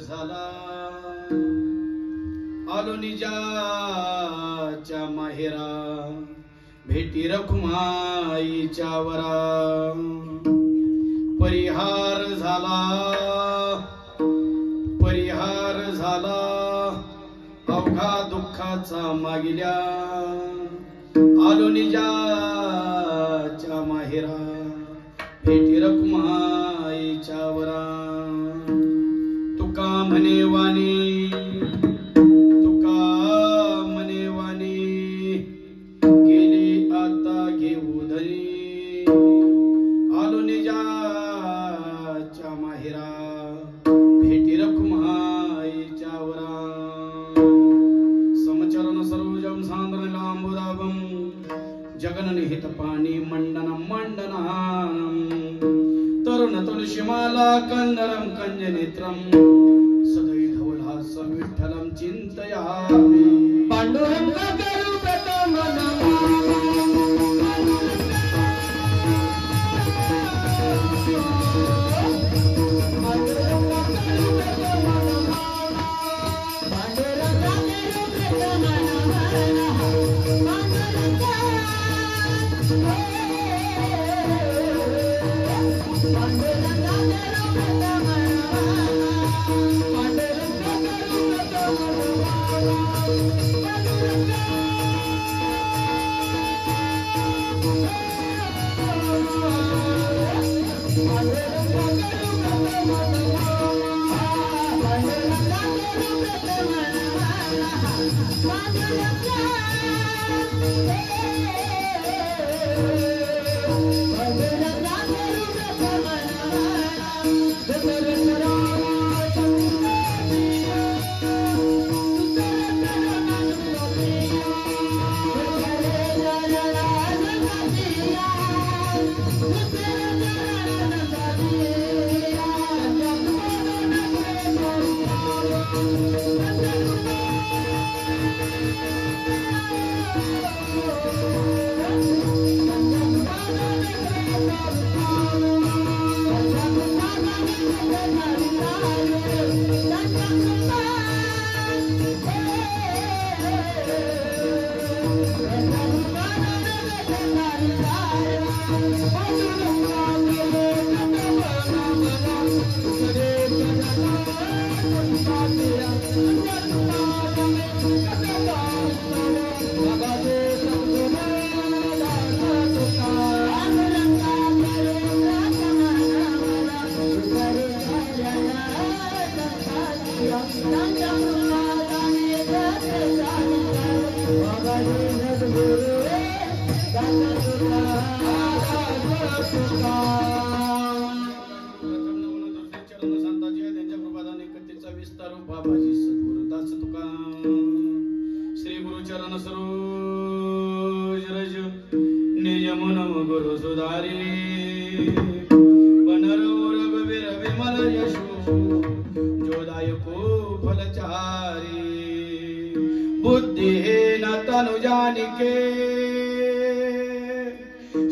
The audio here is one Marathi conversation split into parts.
झाला आलो निजाच्या माहेरा भेटी रखुमाईच्या वरा परिहार झाला अवघा दुःखाचा मागिल्या आलो निजाच्या माहेरा भेटी रखुमाईच्या वरा तुका म्हणे वाणी गेली आता घेऊ धरी आलो निजाच्या माहेरा भेटी रखुमाईच्या वरा समचरण सरोजम सांद्र लांबुदाभम जगन निहित पाणी मंडन तरुण तुलसीमाला कंदरम कंजनेत्रम सदै धवलहास विठ्ठलम चिंतयामि पांडुरंग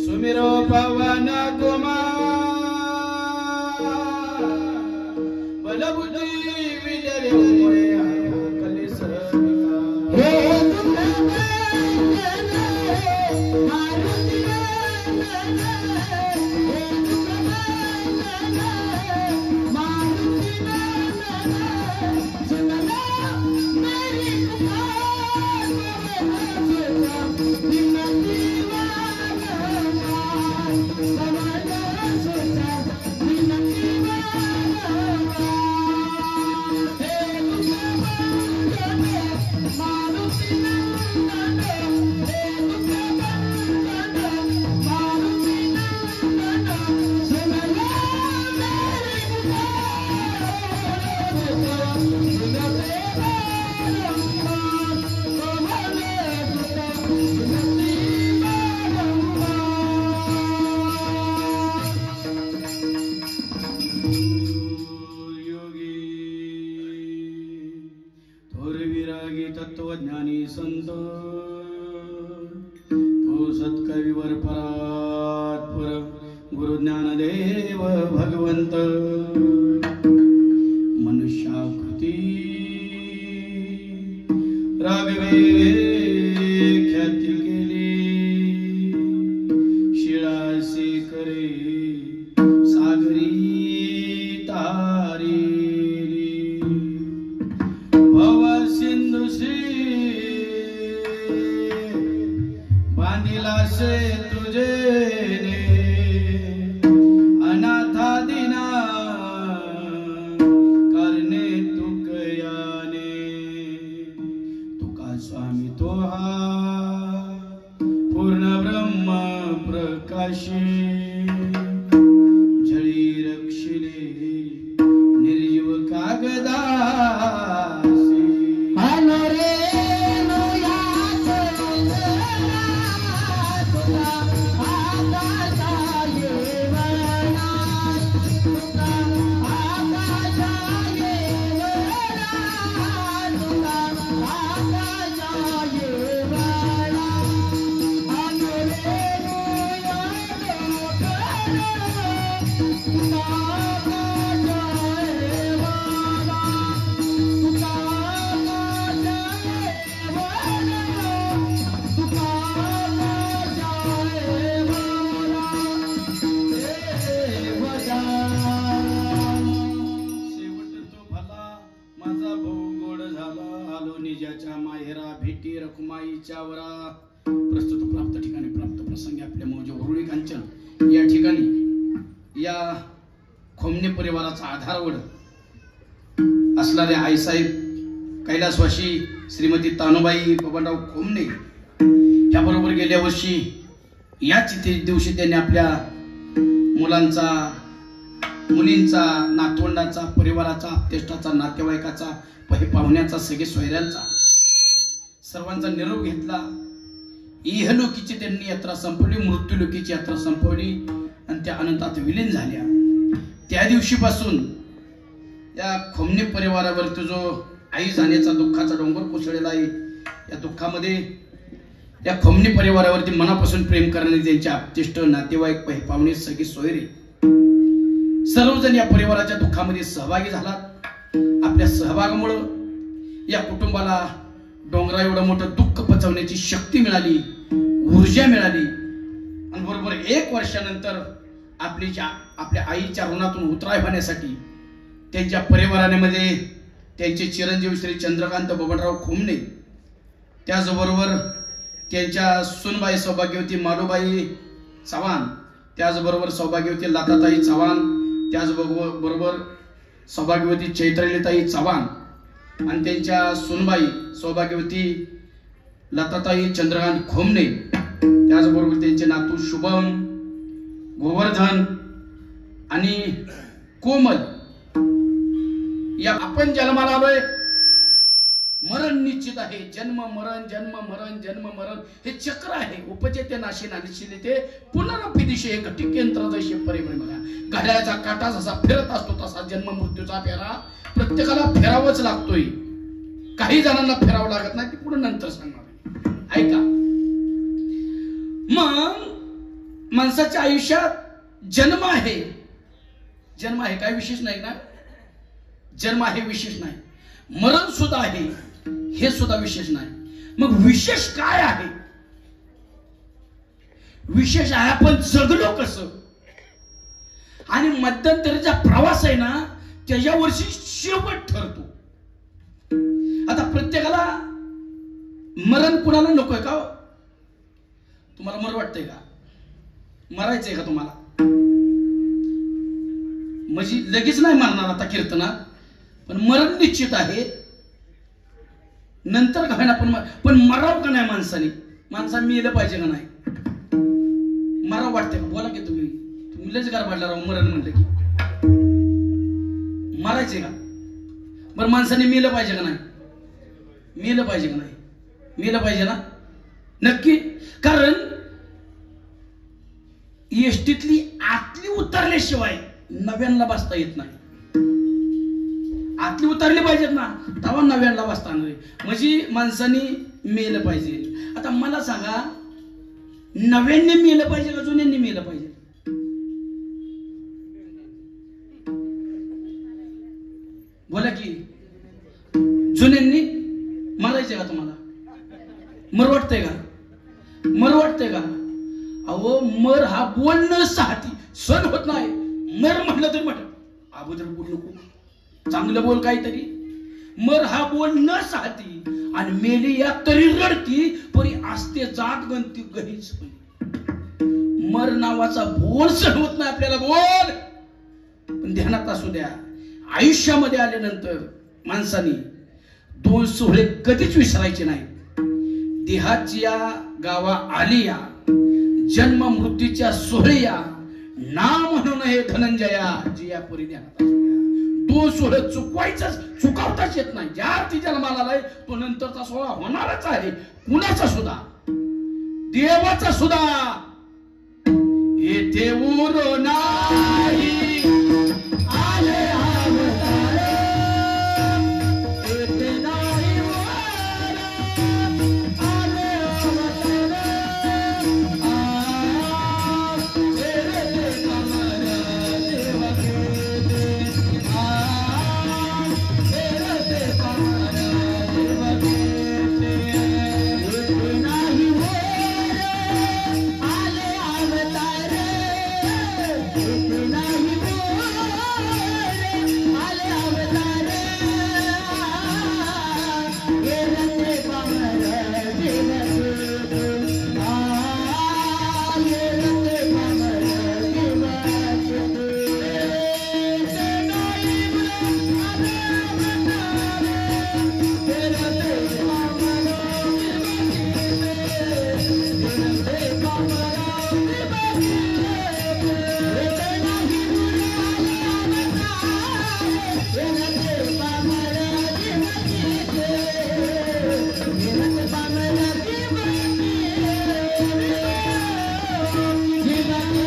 सुमिरो पवन कुमार बलबुद्धि विजय Hey तुझे अनाथा दिना करणे तुकयाने तुका स्वामी तो हा पूर्ण ब्रह्म प्रकाशी जळी रक्षिले निर्जीव कागदासी रे प्रस्तुत प्राप्त ठिकाणी प्राप्त प्रसंगी आपल्या मौजे उरुळी कांचन या ठिकाणी या खोमने परिवाराचा आधारवड असणारे आईसाहेब कैलासवासी श्रीमती तानुबाई बबनराव खोमने त्याबरोबर गेल्या वर्षी याच दिवशी त्यांनी आपल्या मुलांचा मुलींचा नातवंडाचा परिवाराचा आप्तेष्टाचा नातेवाईकाचा पाहुण्याचा सगळे सोयऱ्यांचा सर्वांचा निरोप घेतला. इहलोकीची त्यांनी यात्रा संपवली, मृत्यूलोकीची यात्रा संपवली आणि त्या अनंतात विलीन झाल्या. त्या दिवशीपासून या खोमने परिवारावरती जो आई जाण्याचा दुःखाचा डोंगर कोसळलेला आहे, या दुःखामध्ये या खोमने परिवारावरती मनापासून प्रेम करणारे त्यांचे आप्तेष्ट नातेवाईक पाहुणे सगळे सोयरे सर्वजण या परिवाराच्या दुःखामध्ये सहभागी झालात. आपल्या सहभागामुळे या कुटुंबाला डोंगरा एवढं मोठं दुःख पचवण्याची शक्ती मिळाली, ऊर्जा मिळाली आणि बरोबर 1 वर्षानंतर आपल्या आईच्या ऋणातून उतराय होण्यासाठी त्यांच्या परिवारामध्ये त्यांचे चिरंजीव श्री चंद्रकांत बबनराव खोमने, त्याचबरोबर त्यांच्या सुनबाई सौभाग्यवती मालूबाई चव्हाण, त्याचबरोबर सौभाग्यवती लताताई चव्हाण, त्याचबरोबर सौभाग्यवती चैत्रलीताई चव्हाण आणि त्यांच्या सुनबाई सौभाग्यवती लताताई चंद्रकांत खोमने, त्याचबरोबर त्यांचे नातू शुभम, गोवर्धन आणि कोमल. या आपण जन्माला आलोय, मरण निश्चित आहे. जन्म मरण जन्म मरण जन्म मरण हे चक्र आहे. उपजेते नाशे नाशिले ते पुनरपि दिशे घटिक यंत्र जसे परिभ्रम. बघा, घड्याळाचा काटा जसा फिरत असतो तसा जन्म मृत्यूचा फेरा प्रत्येकाला फेरावाच लागतोय. काही जणांना फेरावं लागत नाही, ते पुढे नंतर सांगणार. ऐका, मग माणसाच्या आयुष्यात जन्म आहे. जन्म आहे काय विशेष नाही ना? जन्म आहे विशेष नाही. मरण सुद्धा आहे, हे सुद्धा विशेष नाही. मग विशेष काय आहे? विशेष आहे आपण जगलो कसं. आणि मध्यंतरीचा प्रवास आहे ना, त्याच्यावरची शेवट ठरतो. आता प्रत्येकाला मरण कुणाला नकोय का? तुम्हाला मर वाटतंय का? मरायचंय का तुम्हाला? म्हणजे लगेच नाही मरणार आता कीर्तनात, पण मरण निश्चित आहे. नंतर का ना पण मराव का नाही माणसाने? माणसाने मेलं पाहिजे का नाही? मराव वाटतंय का? बोला की तुम्ही लच गारबाडला राहू मरण म्हणलं की मरायचे का? बरं, माणसाने मेलं पाहिजे का नाही? मेलं पाहिजे का नाही? मेलं पाहिजे ना, नक्की. कारण एसटीतली आतली उतरल्याशिवाय नव्याला बसता येत नाही. आतली उतरली पाहिजेत ना, तेव्हा नव्याला बसता येणार. म्हणजे माणसाने मेलं पाहिजे. आता मला सांगा, नव्यांनी मेलं पाहिजे का जुन्यांनी मेलं पाहिजे? बोला की, जुन्यांनी मरायचंय का तुम्हाला? मर वाटतंय का? मर वाटतंय का? अहो, मर हा बोलणं साहती सण होत नाही. मर म्हटलं तरी म्हटलं अगोदर बोल नको, चांगलं बोल काहीतरी. मर हा बोल न साहती आणि मेली या तरी रडती परी असते जात गणती गहीच. मर नावाचा बोल सहन होत नाही आपल्याला, बोल. पण ध्यानात असू द्या, आयुष्यामध्ये आल्यानंतर माणसाने 2 सोहळे कधीच विसरायचे नाही. देहाच्या गावा आलिया, जन्म मृत्यूच्या सोहळ्या, नाम म्हणून हे धनंजया जिया पुरी. ध्यानात असू द्या, 2 सोहळे चुकावताच येत नाही. ज्या अर्थी जन्माला आलाय तो नंतरचा सोहळा होणारच आहे, कुणाचा सुद्धा, देवाचा सुद्धा. येथे उर नाही आले अवतार, येथे नाही वर आले अवतार. कमर देव घेते, कमर देव घेते. येथे नाही वर आले अवतार, येथे नाही वर आले अवतार. येते कमर देव घेते, येते कमर देव घेते. येते नाही वर आले अवतार, येते कमर देव घेते. येते नाही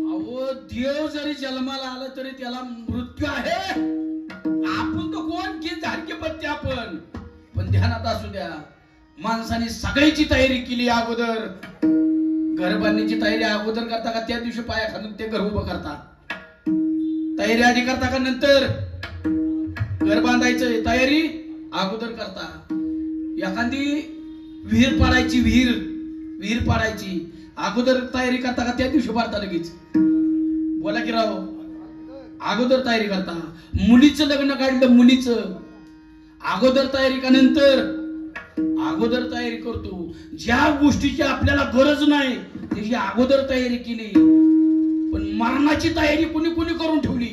अहो, देव जरी जन्माला आला तरी त्याला मृत्यू आहे. आपण तो कोण की धारके पत्ते आपण. पण ध्यानात असू द्या, माणसाने सगळ्याची तयारी केली अगोदर. घर बांधण्याची तयारी अगोदर करता का त्या दिवशी पाया खालून ते घर उभं करता? तयारी आधी करता का नंतर? घर बांधायचं तयारी अगोदर करता. एखादी विहीर पाडायची, विहीर पाडायची अगोदर तयारी करता का त्या दिवशी पाडता लगेच? बोला की राव, अगोदर तयारी करता. मुलीचं लग्न काढलं, मुलीचं अगोदर तयारी का नंतर? अगोदर तयारी करतो. ज्या गोष्टीची आपल्याला गरज नाही त्याची अगोदर तयारी केली. पण मरणाची तयारी कुणी कुणी करून ठेवली?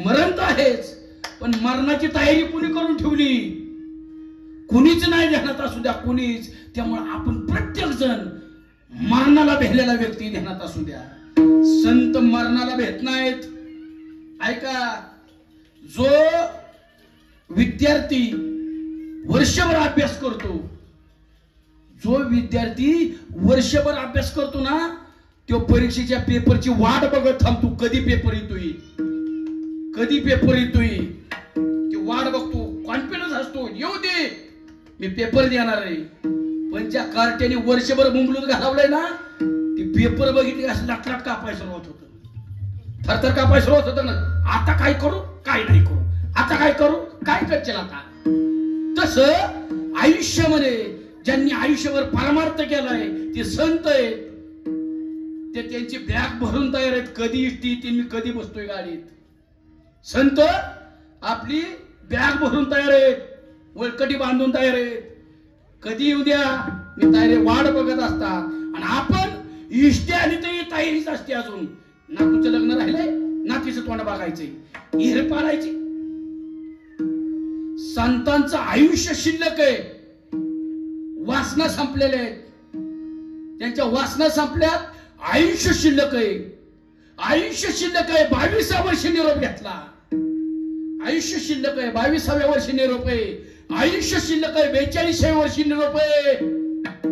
मरण तर आहेच, पण मरणाची तयारी कुणी करून ठेवली? कुणीच नाही. ध्यानात असू द्या, कुणीच. त्यामुळे आपण प्रत्येक जण मरणाला भेटलेला व्यक्ती ध्यानात असू द्या. संत मरणाला भेट नाहीत. ऐका, जो विद्यार्थी वर्षभर अभ्यास करतो, जो विद्यार्थी वर्षभर अभ्यास करतो ना, तो परीक्षेच्या पेपरची वाट बघत थांबतो. कधी पेपर येतोय, कधी पेपर येतोय ते वाट बघतो. कॉन्फिडन्स असतो, येऊ दे मी पेपर देणार आहे. पण ज्या कार्ट्याने वर्षभर मुंबलूत घालवलंय ना, ते पेपर बघितले असं लाटलाट कापाय सुरुवात होतं, थरथर कापाय सुरुवात होतं ना. आता काय करू, काय नाही करू, आता काय करू, काय करचेल आता. तसं आयुष्यामध्ये ज्यांनी आयुष्यभर परमार्थ केलाय ते संत आहेत. ते त्यांची बॅग भरून तयार आहेत. कधी इष्टी येते, मी कधी बसतोय गाडीत. संत आपली बॅग भरून तयार आहेत, वळकटी बांधून तयार आहेत. कधी येऊ द्या, मी तयारी वाट बघत असतात. आणि आपण इष्टे आली तरी तयारीच असते. अजून नातूचं लग्न राहिलंय, नातीचं तोंड बघायचंय, इहेर पाडायची. संतांचं आयुष्य शिल्लक आहे. वासना संपलेले आहेत, त्यांच्या वासना संपल्यात. आयुष्य शिल्लक आहे, आयुष्य शिल्लक आहे. 22व्या वर्षी निरोप घेतला. आयुष्य शिल्लक आहे, 22व्या वर्षी निरोप आहे. आयुष्य शिल्लक आहे, 42व्या वर्षी निरोप आहे.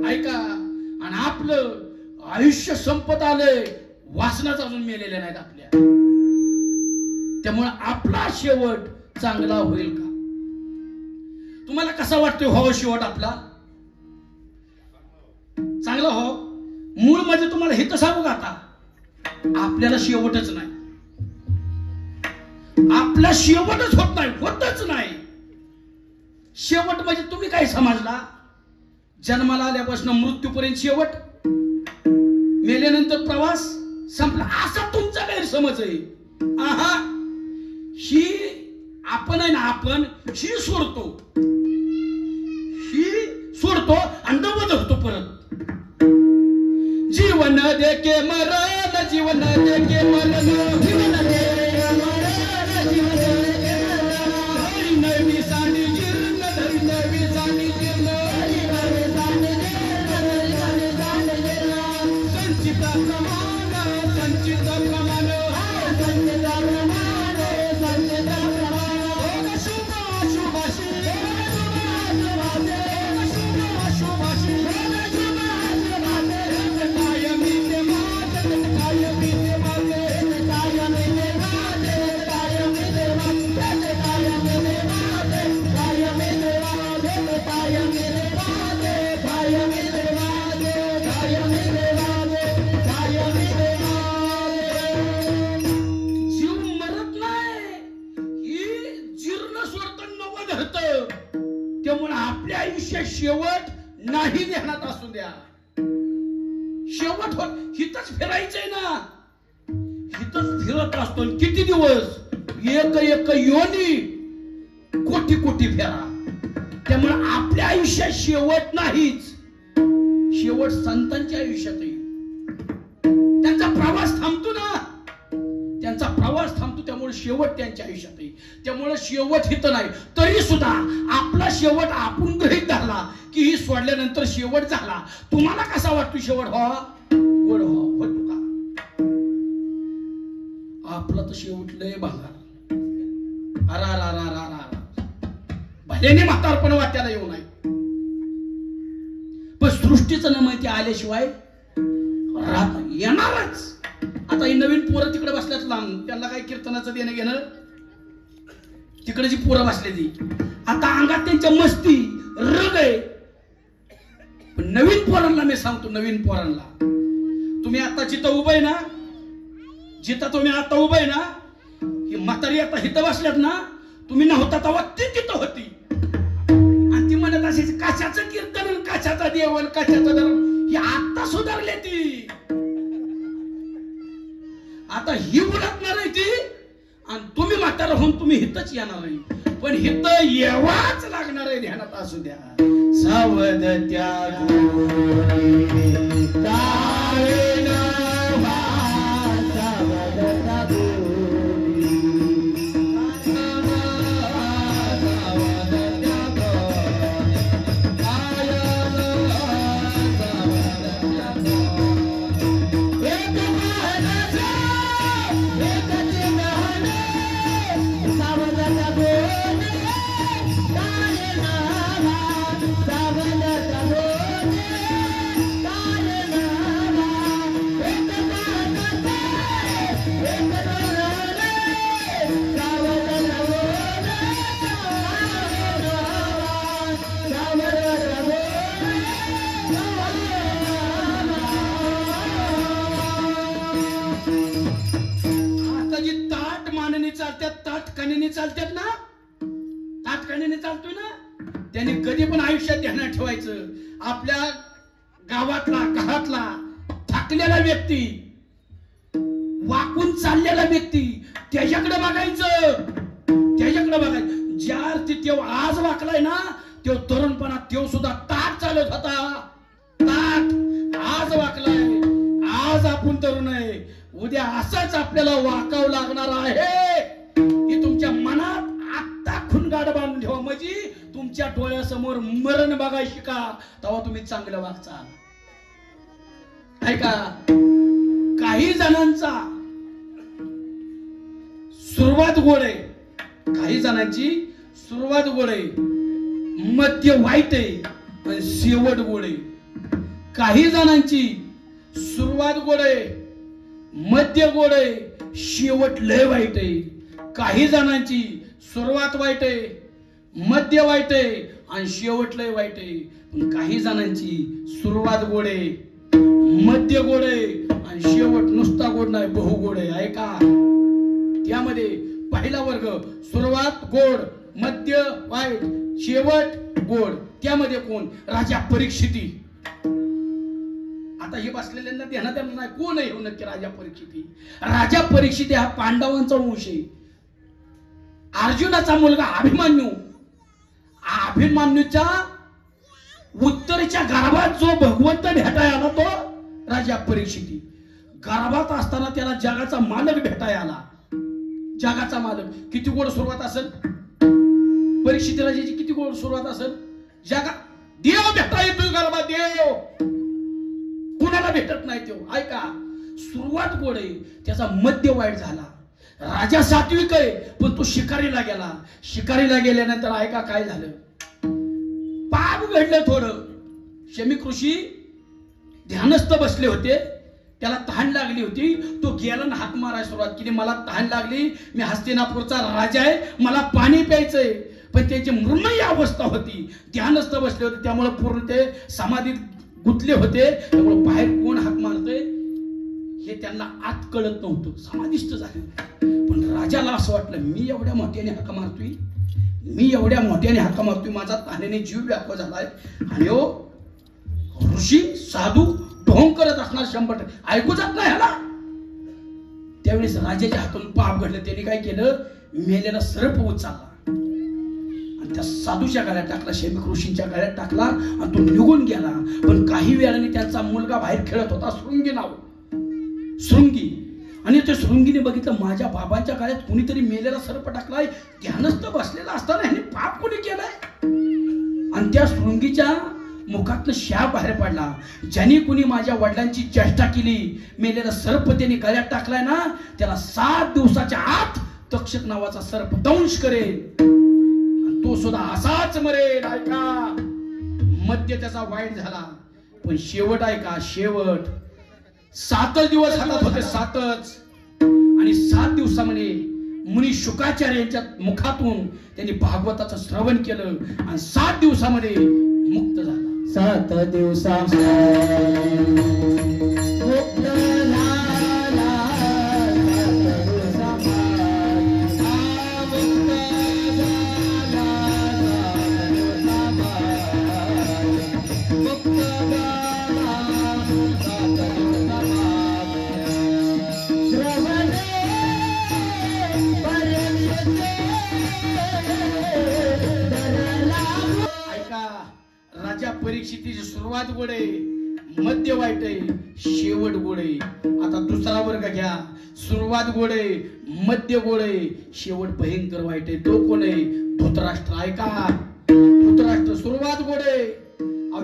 ऐका, आणि आपलं आयुष्य संपत आलंय, वासनाच अजून मेलेल्या नाहीत आपल्या. त्यामुळे आपला शेवट चांगला होईल का? तुम्हाला कसा वाटतोय हो शेवट आपला? चांगला हो. मूळ म्हणजे तुम्हाला हे तर सांगू का, आता आपल्याला शेवटच नाही. आपला शेवटच होत नाही, होतच नाही. शेवट म्हणजे तुम्ही काय समजला? जन्माला आल्यापासून मृत्यूपर्यंत शेवट, मेल्यानंतर प्रवास संपला, असा तुमचा गैरसमज आहे. आहा, ही आपण आहे ना, आपण ही सोडतो आणि नवं धरतो परत. के मरण जीवन के मरण नवी साडी जीर्ण नवी साडी जीर्ण संचित प्रमाण संचित प्रमाण शेवट नाही ध्यानात असू द्या. शेवट हितच फिरायचंय ना, हितच फिरत असतो. किती दिवस? एक एक योनी कोटी कोटी फेरा. त्यामुळे आपल्या आयुष्यात शेवट नाहीच. शेवट संतांच्या आयुष्यातही त्यांचा प्रवास थांबतो ना, त्यांचा प्रवास थांबतो. त्यामुळे शेवट त्यांच्या आयुष्यातही. त्यामुळे शेवट हित नाही. तरी सुद्धा आपला शेवट आपण गृहीत धरला की ही सोडल्यानंतर शेवट झाला. तुम्हाला कसा वाटतो शेवट? गोड होतो का? आपला तर शेवट लय भांगार. भल्याने म्हातारपण वाट्याला येऊ नये, पण सृष्टीचं न माहिती आल्याशिवाय राहत येणारच. आता ही नवीन पोरं तिकडे बसल्यात लांब, त्यांना काय कीर्तनाचं देणं घेणं? तिकडे जी पोरं बसलेली आता अंगात त्यांच्या मस्ती रग आहे. पण नवीन पोरांना मी सांगतो, नवीन पोरांना तुम्ही आता जिथं उभं आहे ना, जिथं तुम्ही आता उभं आहे ना, ही म्हातारी आता हिथं बसल्यात ना, तुम्ही नव्हता तेव्हा ती तिथं होती. आणि ती म्हणत असे कशाचं कीर्तन, कशाचा देवन, कशाचं धर्म. ही आता सुधारले ती. आता ही उलटणार आहे ती, आणि तुम्ही म्हातारा होऊन तुम्ही हितच येणार आहे. पण हित येवाच लागणार आहे. ध्यानात असू द्या. सावध चालतात ना, ताटकाणीने चालतोय ना, त्याने कधी पण आयुष्यात ध्यानात ठेवायचं. आपल्या गावातला घरातला थकलेला व्यक्ती, वाकून चाललेला व्यक्ती, त्याच्याकडे बघायचं. त्याच्याकडे बघायचं. ज्या अर्थी तो आज वाकलाय ना, तो तरुणपणा तो सुद्धा ताट चालत होता. ताट आज वाकलाय, आज आपण तरुण आहे. उद्या असंच आपल्याला वाकावं लागणार आहे. हे तुमच्या मनात आत्ता खुणगाड बांधून ठेवा. म्हणजे तुमच्या डोळ्यासमोर मरण बघाय शिका, तेव्हा तुम्ही चांगलं वागचाल. ऐका, काही जणांचा सुरुवात गोड आहे, काही जणांची सुरुवात गोड आहे, मध्य वाईट आहे आणि शेवट गोड आहे. काही जणांची सुरुवात गोड आहे, मध्य गोड आहे, शेवट लय वाईट आहे. काही जणांची सुरुवात वाईट आहे, मध्य वाईट आहे आणि शेवट लय वाईट आहे. पण काही जणांची सुरुवात गोड आहे, मध्य गोड आहे आणि शेवट नुसता गोड नाही, बहु गोड आहे. ऐका, त्यामध्ये पहिला वर्ग सुरुवात गोड, मध्य वाईट, शेवट गोड. त्यामध्ये कोण? राजा परीक्षिती. आता हे बसलेल्यांना ध्यानात येणार नाही कोण आहे नक्की राजा परीक्षिती. राजा परीक्षिती हा पांडवांचा वंश आहे. अर्जुनाचा मुलगा अभिमन्यू, अभिमन्यूच्या उत्तरेच्या गर्भात जो भगवंत भेटायला आला तो राजा परीक्षिती. गर्भात असताना त्याला जगाचा मालक भेटायला आला. जगाचा मालक. किती गोड सुरुवात असेल परीक्षित राजाची, किती गोड सुरुवात असेल. जगा देव भेटा येतोय गर्भात, देव कुणाला भेटत नाही. तो ऐका सुरुवात गोड आहे, त्याचा मध्य वाईट झाला. राजा सात्विक आहे पण तो शिकारीला गेला. शिकारीला गेल्यानंतर ऐका काय झालं, पाप घडलं थोडं. शमीक ऋषी ध्यानस्थ बसले होते, त्याला तहान लागली होती. तो गेला ना हात मारायला सुरुवात केली. मला तहान लागली, मी हस्तिनापूरचा राजा आहे, मला पाणी प्यायचंय. पण त्याची मृण्मयी अवस्था होती, ध्यानस्थ बसले होते, त्यामुळे पूर्ण ते समाधीत गुंतले होते. त्यामुळे बाहेर कोण हाक मारतोय हे त्यांना आत कळत नव्हतं, समाधिस्थ झाले. पण राजाला असं वाटलं मी एवढ्या मोठ्याने हाका मारतोय, मी एवढ्या मोठ्याने हाका मारतोय, माझा तहानेने जीव व्याकुळ झालाय. आणि ऋषी साधू ढोंग करत असणार 100%, ऐकू जात नाही ह्याला. त्यावेळेस राजाच्या हातून पाप घडलं. त्यांनी काय केलं, मेलेला सर्प उचलला आणि त्या साधूच्या गळ्यात टाकला, शमीक ऋषींच्या गळ्यात टाकला आणि तो निघून गेला. पण काही वेळाने त्यांचा मुलगा बाहेर खेळत होता, शृंगी नाव, शृंगी. आणि त्या शृंगीने बघितलं माझ्या बाबांच्या गळ्यात कुणीतरी मेलेला सर्प टाकलाय. ध्यानस्थ बसलेला असताना ह्याने पाप कोणी केलाय. आणि त्या शृंगीच्या मुखातनं शाप बाहेर पडला, ज्याने कुणी माझ्या वडिलांची चेष्टा केली, मेलेला सर्प त्यांनी गळ्यात टाकलाय ना, त्याला 7 दिवसाच्या आत तक्षक नावाचा सर्प दंश करेल आणि तो सुद्धा असाच मरेल. ऐका मध्य त्याचा वाईट झाला, पण शेवट ऐका, शेवट 7 दिवस हातात होते, 7च. आणि 7 दिवसामध्ये मुनी शुकाचार्य यांच्या मुखातून त्यांनी भागवताचं श्रवण केलं आणि 7 दिवसामध्ये मुक्त झाला. 7 दिवसामध्ये मुक्त झाला. राजा परीक्षितीची सुरुवात गोड आहे, मध्य वाईट आहे, शेवट गोड आहे. आता दुसरा वर्ग घ्या. सुरुवात गोड आहे, मध्य गोड आहे, शेवट भयंकर वाईट आहे. तो कोण आहे, धृतराष्ट्र. ऐका धृतराष्ट्र. सुरुवात गोड आहे,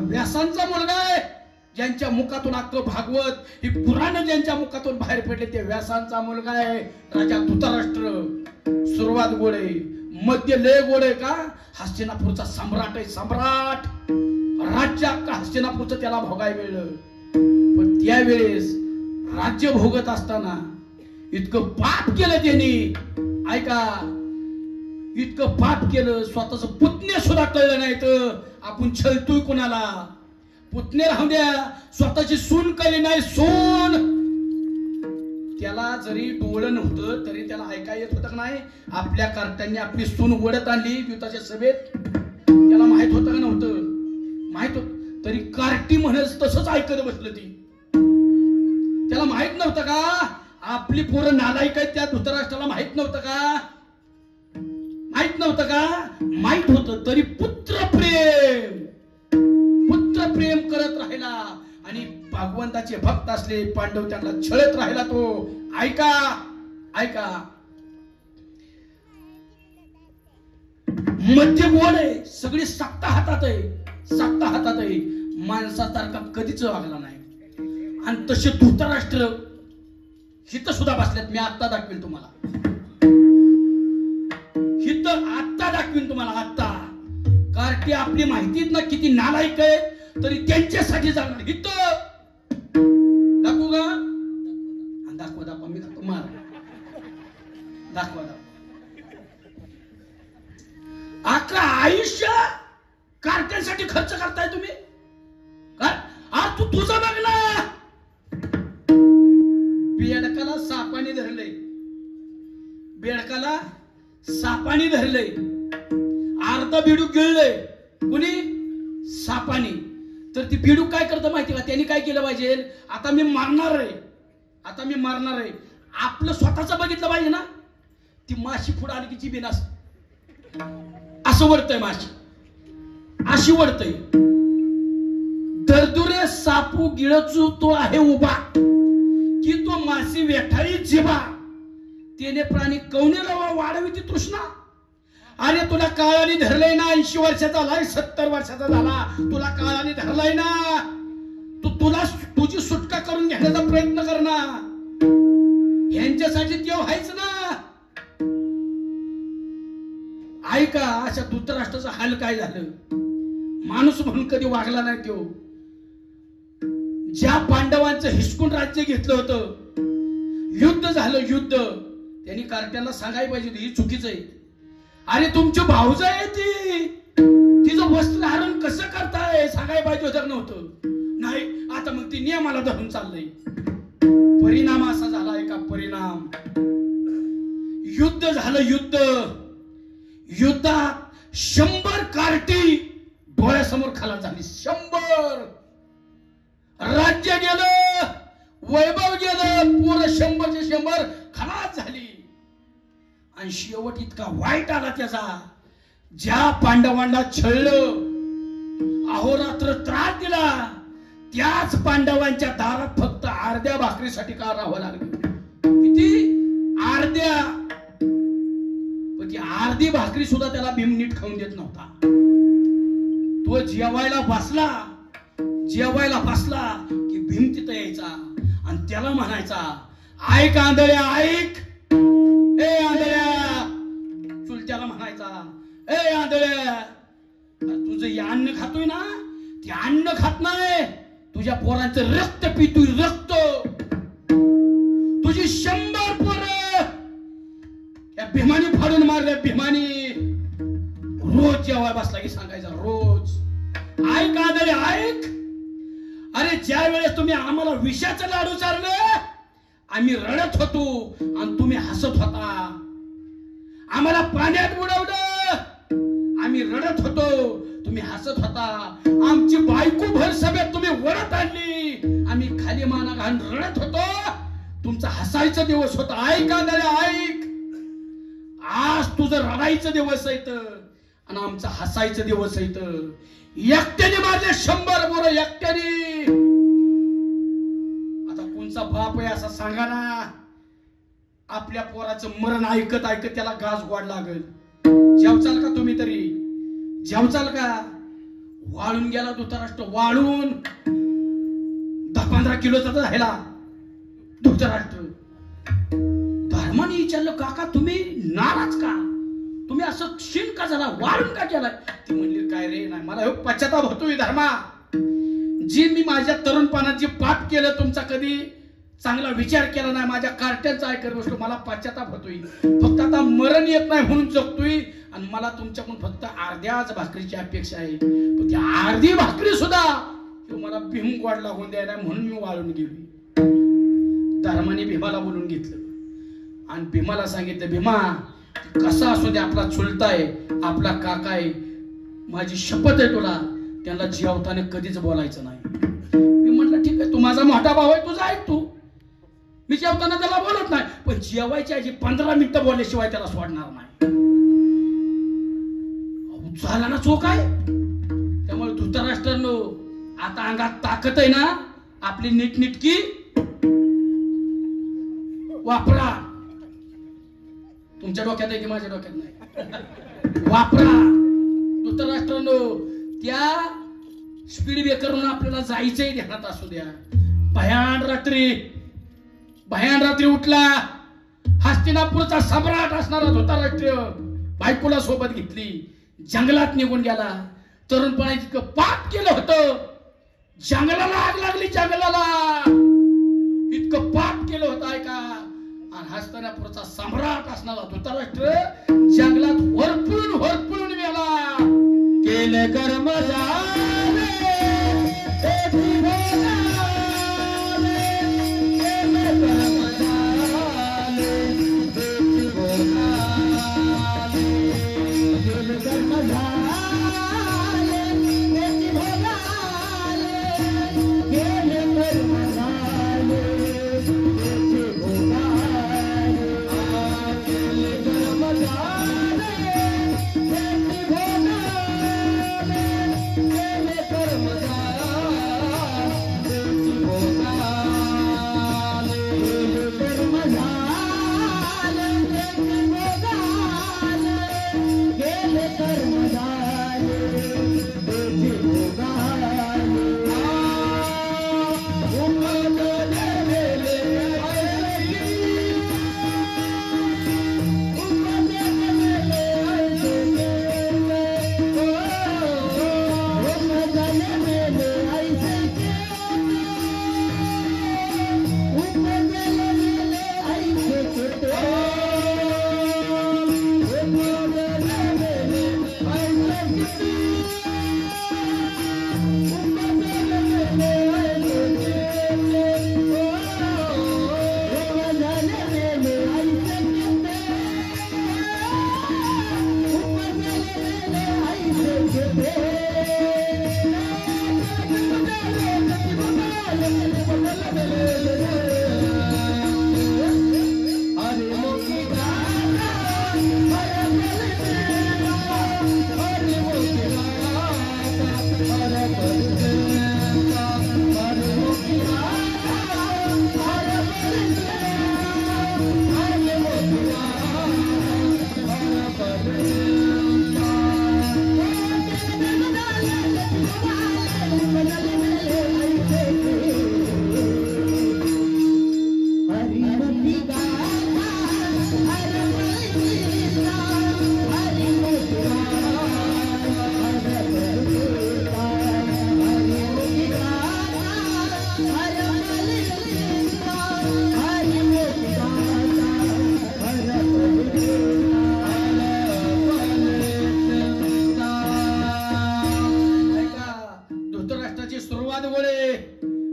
व्यासांचा मुलगा आहे, ज्यांच्या मुखातून अख्खं भागवत ही पुराण ज्यांच्या मुखातून बाहेर पडले ते व्यासांचा मुलगा आहे राजा धृतराष्ट्र. सुरुवात गोड आहे, मध्य लय गोड आहे. का हस्तिनापूरचा सम्राट आहे, सम्राट. राज्य अख्खा हस्तिनापूरचं त्याला भोगाय मिळलं. पण त्यावेळेस राज्य भोगत असताना इतकं पाप केलं त्यांनी. ऐका इतकं पाप केलं, स्वतःच पुतणे सुद्धा कळलं नाही तर आपण छळतोय कुणाला. पुतणे राहू द्या, स्वतःची सून कळली नाही, सून. त्याला जरी डोळं नव्हतं तरी त्याला ऐका येत होतं नाही. आपल्या कार्ट्यांनी आपली सून ओढत आणली युद्धाच्या सभेत, त्याला माहित होतं का नव्हतं, माहित होत तरी कार्टी म्हणत तसंच ऐकत बसलं. ती त्याला माहित नव्हतं का आपली पोरं नालायक आहेत. त्या धृतराष्ट्राला माहित नव्हतं का, माहित नव्हतं का, माहित होतं तरी पुत्र प्रेम करत राहिला. आणि भगवंताचे भक्त असले पांडव त्यांना छळत राहिला तो. ऐका ऐका मध्य गोड आहे, सगळी सत्ता हातात आहे, सत्ता हातात आहे. माणसासारखा कधीच वागला नाही. आणि तसे धृतराष्ट्र हित सुद्धा बसल्यात. मी आत्ता दाखवेल तुम्हाला, हित आत्ता दाखवेल तुम्हाला आत्ता. कार्टी आपली माहितीत ना किती नालायक आहे तरी त्यांच्यासाठी जाणार. हित दाखवू का, दाखवा दाखवा, मी दाखव मार, दाखवा दाखवा. अख्खा आयुष्य कार्ट्यांसाठी खर्च करताय तुम्ही. आज तू तुझं बघ ना. बेडकाला सापाने धरलंय, बेडकाला सापाने धरलंय, अर्धा बेडूक गिळलंय कुणी, सापाने. तर ती बेडूक काय करतं माहिती का, त्यांनी काय केलं पाहिजे, आता मी मारणार आहे, आता मी मारणार आहे. आपलं स्वतःच बघितलं पाहिजे ना. ती माशी पुढे आली की जिभेन असं वळतय, माशी अशी वळतय. दरदुरे सापू गिळचू तो आहे उभा, की तो मासी वेठाळी जिबा त्याने प्राणी कवनेला वाढवी ती तृष्णा. अरे तुला काळाने धरलंय ना, 80 वर्षाचा झालाय, 70 वर्षाचा झाला, तुला काळाने धरलाय ना, तुला तुझी सुटका करून घेण्याचा प्रयत्न कर ना. ह्यांच्यासाठी देव आहेच ना. ऐका, अशा धृतराष्ट्राचा हाल काय झालं. माणूस म्हणून कधी वागला नाही तो. ज्या पांडवांचं हिसकून राज्य घेतलं होतं, युद्ध झालं, युद्ध, त्यांनी कार्ट्याला सांगायला पाहिजे ही चुकीचं आहे. अरे तुमची भाऊज आहे ती, तिचं वस्त्रहरण कसं करताय सांगायला पाहिजे होतं, नव्हतं. नाही, आता मग ती नियमाला धरून चाललंय. परिणाम असा झालाय का, परिणाम. युद्ध झालं, युद्ध, युद्धात 100 कार्टी डोळ्यासमोर खालास झाली. 100. राज्य गेलं, वैभव गेलं, पूर्ण 100चे 100 खलास झाली. आणि शेवट इतका वाईट आला त्याचा, ज्या पांडवांना छळलं, अहोरात्र त्रास दिला, त्याच पांडवांच्या दारात फक्त अर्ध्या भाकरीसाठी का राहावं लागलं. किती? अर्ध्या. पण ती अर्धी भाकरी सुद्धा त्याला भीम नीट खाऊन देत नव्हता. तो जेवायला बसला की भीम तिथं यायचा आणि त्याला म्हणायचा, ऐक आंधळ्या, ऐक, ए आंधळ्या. चुलत्याला म्हणायचा, ए आंधळ्या, तुझं हे अन्न खातोय ना, ते अन्न खात नाही, तुझ्या पोरांचं रक्त पितोय, रक्त. तुझी 100 पोरं या भीमाने फाडून मारल्या, भीमाने. रोज जेवाय बसला की सांगायचा, रोज, ऐक आंधळ्या, ऐक. अरे ज्या वेळेस तुम्ही आम्हाला विषाचं लाडू चारलं, आम्ही रडत होतो आणि तुम्ही हसत होता. आम्हाला पाण्यात बुडवलं, आम्ही रडत होतो, तुम्ही हसत होता. आमची बायको भर सभेत तुम्ही वरत आणली, आम्ही खाली माना घालून रडत होतो. तुमचा हसायचा दिवस होता. ऐक आंधळ्या, ऐक. आज तुझं रडायचं दिवस आहे आणि आमचा हसायचं दिवस आहे. एकट्याने माझे 100 पोरं, एकट्याने. आता कोणचा बाप आहे असं सांगा ना. आपल्या पोराचं मरण ऐकत ऐकत त्याला गाज गोड लागल. जेवचाल का तुम्ही तरी? जेवचाल का? वाळून गेला धृतराष्ट्र, वाळून 10-15 किलोचा राहिला धृतराष्ट्र. धर्माने विचारलं, काका तुम्ही नाराज का? तुम्ही असं क्षीण का झाला, वाळून का केलाय? ती म्हणली, काय रे, नाही, मला हे पश्चाताप होतोय धर्मा. जी मी माझ्या तरुणपणात जे पाप केलं, तुमचा कधी चांगला विचार केला नाही, माझ्या कार्ट्यांचा ऐकत बसलो, मला पश्चाताप होतोय. फक्त आता मरण येत नाही म्हणून जगतोय आणि मला तुमच्याकडून फक्त अर्ध्याच भाकरीची अपेक्षा आहे. पण ती अर्धी भाकरी सुद्धा मला भीम गोड लागून द्यायला म्हणून मी वाळून गेली. धर्माने भीमाला बोलून घेतलं आणि भीमाला सांगितलं, भीमा कसा असू दे, आपला चुलता आहे, आपला काका आहे, माझी शपथ आहे तुला, त्यांना जेवताना कधीच बोलायचं नाही. मी म्हटलं ठीक आहे, तू माझा मोठा भाऊ आहे, तुझा ऐक तू. मी जेवताना त्याला बोलत नाही, पण जेवायच्या आधी 15 मिनिटं बोलल्याशिवाय त्याला सोडणार नाही. झाला ना चोख आहे. त्यामुळे धृतराष्ट्रांनो, आता अंगात ताकद आहे ना, आपली नीटनीटकी वापरा. तुमच्या डोक्यात आहे की माझ्या डोक्यात नाही, वापरा. धृतराष्ट्रांनो, त्या स्पीड ब्रेकरवरून आपल्याला जायचंय, ध्यानात असू द्या. भयान रात्री उठला. हस्तिनापूरचा सम्राट असणारा धृतराष्ट्र बायकोला सोबत घेतली, जंगलात निघून गेला. तरुणपणा इतकं पाप केलं होतं, जंगलाला आग लागली, जंगलाला इतकं पाप केलं होतं ऐका. आणि हस्तिनापूरचा सम्राट असणारा धृतराष्ट्र जंगलात होरपळून मेला. केले कर्म झाले,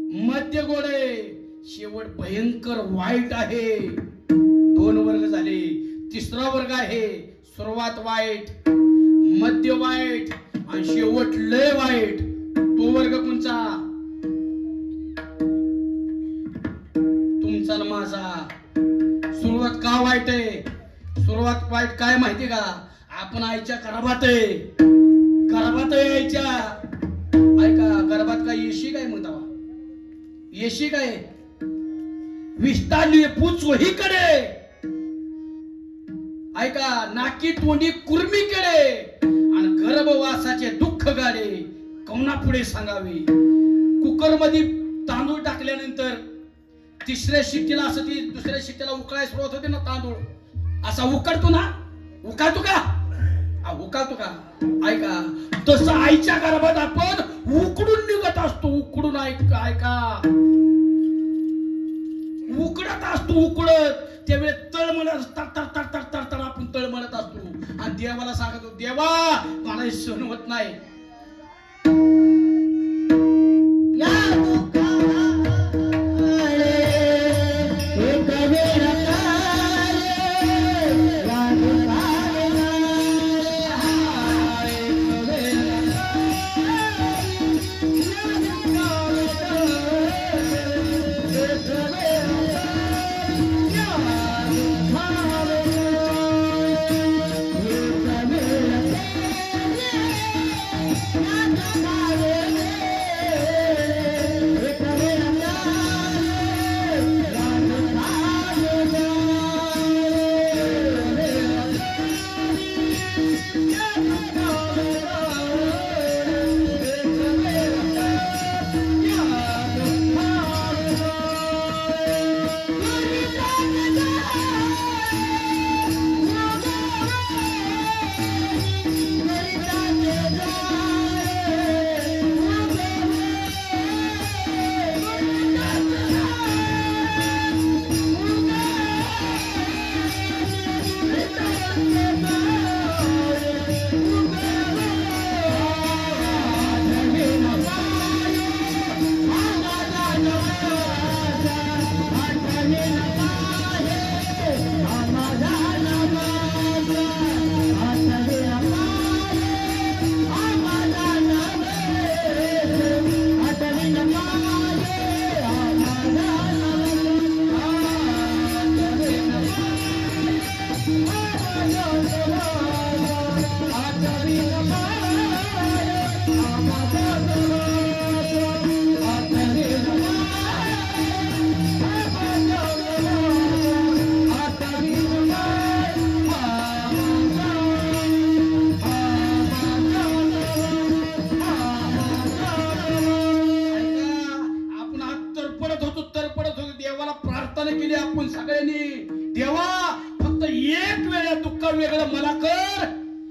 मध्य गोड आहे, शेवट भयंकर वाईट आहे. 2 वर्ग झाले. तिसरा वर्ग आहे, सुरुवात वाईट, मध्य वाईट आणि शेवट लय वाईट. तो वर्ग कोणचा? तुमचा न माझा. सुरुवात का वाईट आहे? सुरुवात वाईट काय माहिती का? आपण आईच्या गर्भात आहे, गर्भात आहे आईच्या. ऐका, गर्भात काय येशी काय म्हणता? येशी काय? विस्तारली पूच वहीकडे. ऐका, नाकी तोंडी कुर्मीकडे आणि गर्भवासाचे दुःख गाडे कौना पुढे सांगावे. कुकर मध्ये तांदूळ टाकल्यानंतर तिसऱ्या शिट्टीला असं ती दुसऱ्या शिट्टीला उकळायला सुरुवात होते ना, तांदूळ असा उकडतो ना, उकाळतो का? उकाळतो का? ऐका, तसं आईच्या गर्भात आपण उकडून निघत असतो, उकडून. ऐका, उकडत असतो, उकडत. त्यावेळेस तळमळत तर आपण तळमळत असतो आणि देवाला सांगतो, देवा मला हे सहन होत नाही.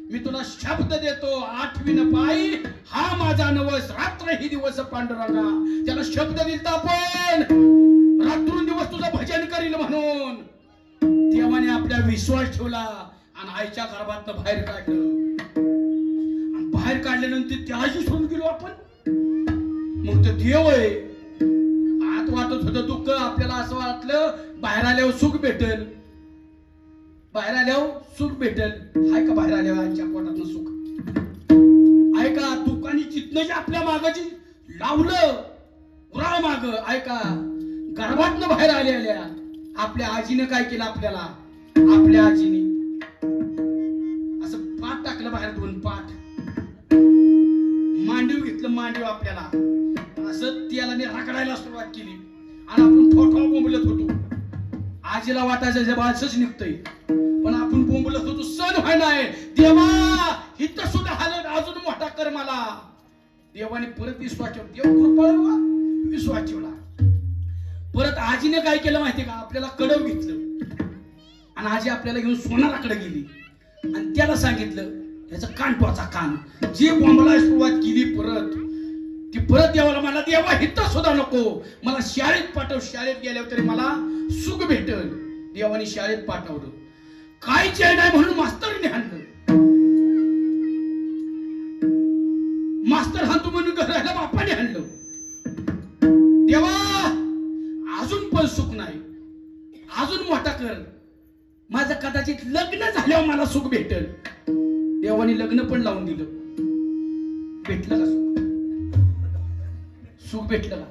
मी तुला शब्द देतो, 8वीन पायी हा माझा नवस, रात्र ही दिवस पांडुरंगा. त्याला शब्द दिलता आपण, रात्रंदिवस तुझं भजन करील म्हणून. देवाने आपल्या विश्वास ठेवला आणि आईच्या गर्भातनं बाहेर काढलं. आणि बाहेर काढल्यानंतर त्याशी सोडून गेलो आपण. मग तो देव आहे. आत वाटत होतं दुःख, आपल्याला असं वाटलं बाहेर आल्यावर सुख भेटेल, बाहेर आल्यावर सुख भेटेल. हाय का बाहेर आल्यावर आईच्या पोटातनं सुख? ऐका, दुःखाने चित्त जे आपल्या मागाची लावलं उराळ माग. ऐका, गर्भातनं बाहेर आल्या आपल्या आजीनं काय केलं आपल्याला? आपल्या आजीने असं पाठ टाकलं बाहेर, 2 पाठ मांडीव घेतलं. मांडीव आपल्याला असं त्याला रगडायला सुरुवात केली आणि आपण ठोठवा बोंबलत होतो. आजीला वाटायचं जे बाळसच निघतंय, पण आपण बोंबलत होतो, सण व्हायलाय. देवा इथं सुद्धा हालत अजून मोठा कर मला. देवाने परत विश्वास ठेवला. देव कृपाळू विश्वास ठेवला. परत आजीने काय केलं माहिती का? आपल्याला कडव घेतलं आणि आजी आपल्याला घेऊन सोनाराकडे गेली आणि त्याला सांगितलं याचा कान टोचा कान. जे बोंबलाय सुरुवात केली परत ती परत देवाला, मला देवा इथं सुद्धा नको, मला शाळेत पाठव. शाळेत गेल्यावर तरी मला सुख भेटल. देवाने शाळेत पाठवलं. काय चैन आहे म्हणून मास्तरने हाणलं. मास्तर हाणतो म्हणून घराला बापाने हाणलं. देवा अजून पण सुख नाही, अजून मोठा कर, माझं कदाचित लग्न झाल्यावर मला सुख भेटेल. देवाने लग्न पण लावून दिलं. भेटलं का सुख? सुख भेटलं का?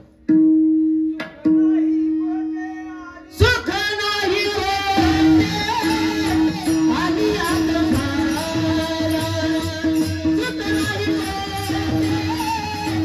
सुख नाही आणि आता सुख नाही आणि आता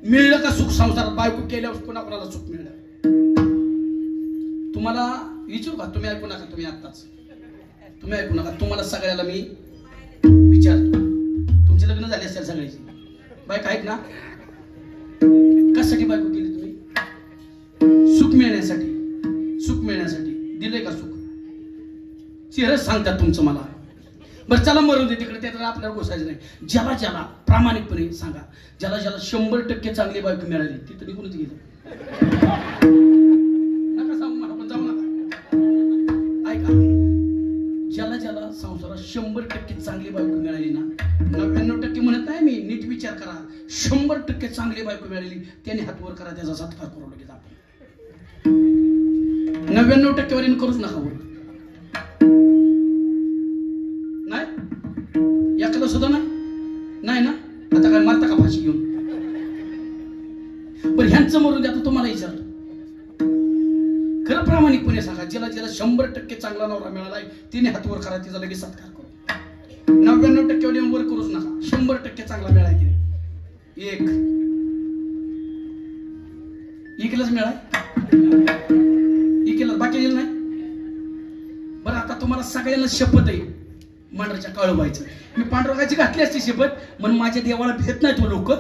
मिळलं का सुख संसारात? बायको केल्यावर कोणाकोणाला सुख मिळलं? तुम्हाला विचारू का? तुम्ही ऐकू नका, तुम्ही आत्ताच तुम्ही ऐकू नका. तुम्हाला सगळ्याला मी विचारतो, तुमचे लग्न झाले असेल सगळ्याची, बायको आहेत ना? कशासाठी बायको केली तुम्ही? सुख मिळण्यासाठी. सुख मिळण्यासाठी दिलंय का सुख? चेहरा सांगतात तुमचं मला. बरं चला मरून दे तिकडे, त्यात आपल्याला घुसायचं नाही. ज्याला ज्याला प्रामाणिकपणे सांगा, ज्याला ज्याला 100% चांगली बायको मिळाली तिथं निघूनच गेलं. नका सांगू मला, पण जाऊ नका. ऐका, ज्याला ज्याला संसारात 100% चांगली बायको मिळाली ना, 99% म्हणत नाही मी, नीट विचार करा. 100% चांगली बायको मिळाली त्याने हात वर करा, त्याचा सत्कार करू लगेच आपण. 99% वरील करूच नका वर. एखादा सुद्धा नाही ना? आता काय मारता का फाशी घेऊन? पण ह्यांचं मरून द्या. तुम्हाला विचारतो, खरं प्रामाणिकपणे सांगा, ज्याला ज्याला 100% चांगला नवरा मिळालाय तिने हात वर करा, तिचा लगेच सत्कार करू. 99% वर करूच नका. 100% चांगला मिळाय तिने एकलाच मिळाय, एकेलाच, बाकी नाही. बरं आता तुम्हाला सगळ्यांना शपथ आहे मांडराच्या काळूबाईचं. मी पांडुरंगाची घातली असती शपथ, पण माझ्या देवाला भेट नाही तो लोक,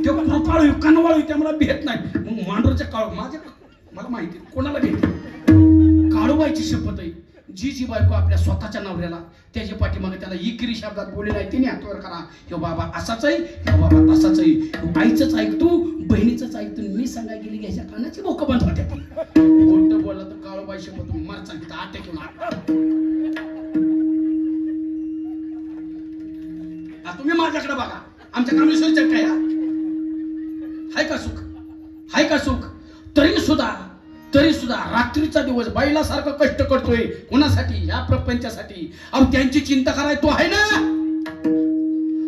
तेव्हा काळू कानवाळू त्या मला भेट नाही. मग मांडूरच्या काळू मला माहिती कोणाला भेटते. काळूबाईची शपथ आहे, जी जी बायको आपल्या स्वतःच्या नवऱ्याला त्याच्या पाठीमागे त्याला इकिरी शब्दात बोलले नाही तिने हातवर करा, हे बाबा असाच आहे, हे बाबा तसाच आहे, आईचंच ऐकतो, बहिणीचंच ऐकतो. मी सांगाय गेली घ्यायच्या कानाची बोक बंद होत्या. मोठं बोलला तर काळूबाई शपथ मार सांगितलं आटे घेऊन. तुम्ही माझ्याकडे बघा, आमच्या कामेश्वरीच्या काय हाय का सुख? हाय का सुख? तरी सुद्धा रात्रीचा दिवस बैलासारखं कष्ट करतोय. कोणासाठी? या प्रपंचासाठी. अहो त्यांची चिंता कराय तो आहे ना.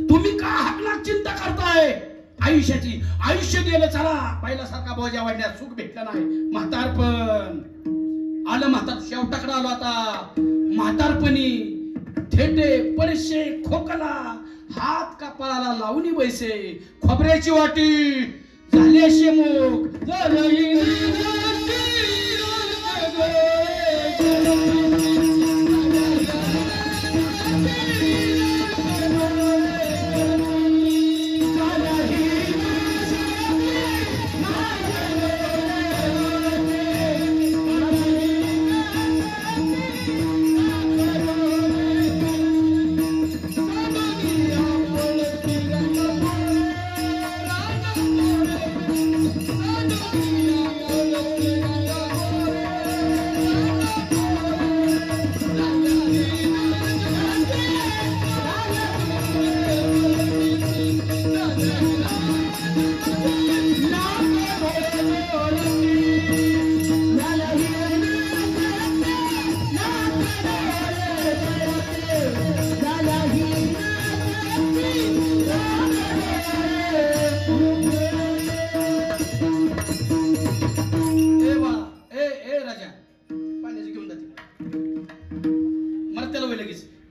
तुम्ही का हाकला चिंता करताय आयुष्याची? आयुष्य गेलं, चला बैलासारखा बोजा वाढण्यात सुख भेटलं नाही. म्हातारपण आलं, म्हातार शेवटाकडे आलो. आता म्हातारपणी थेटे पडशे खोकला, हात कपाळाला लावून बैसे, खोबऱ्याची वाटी झाली अशी मुख.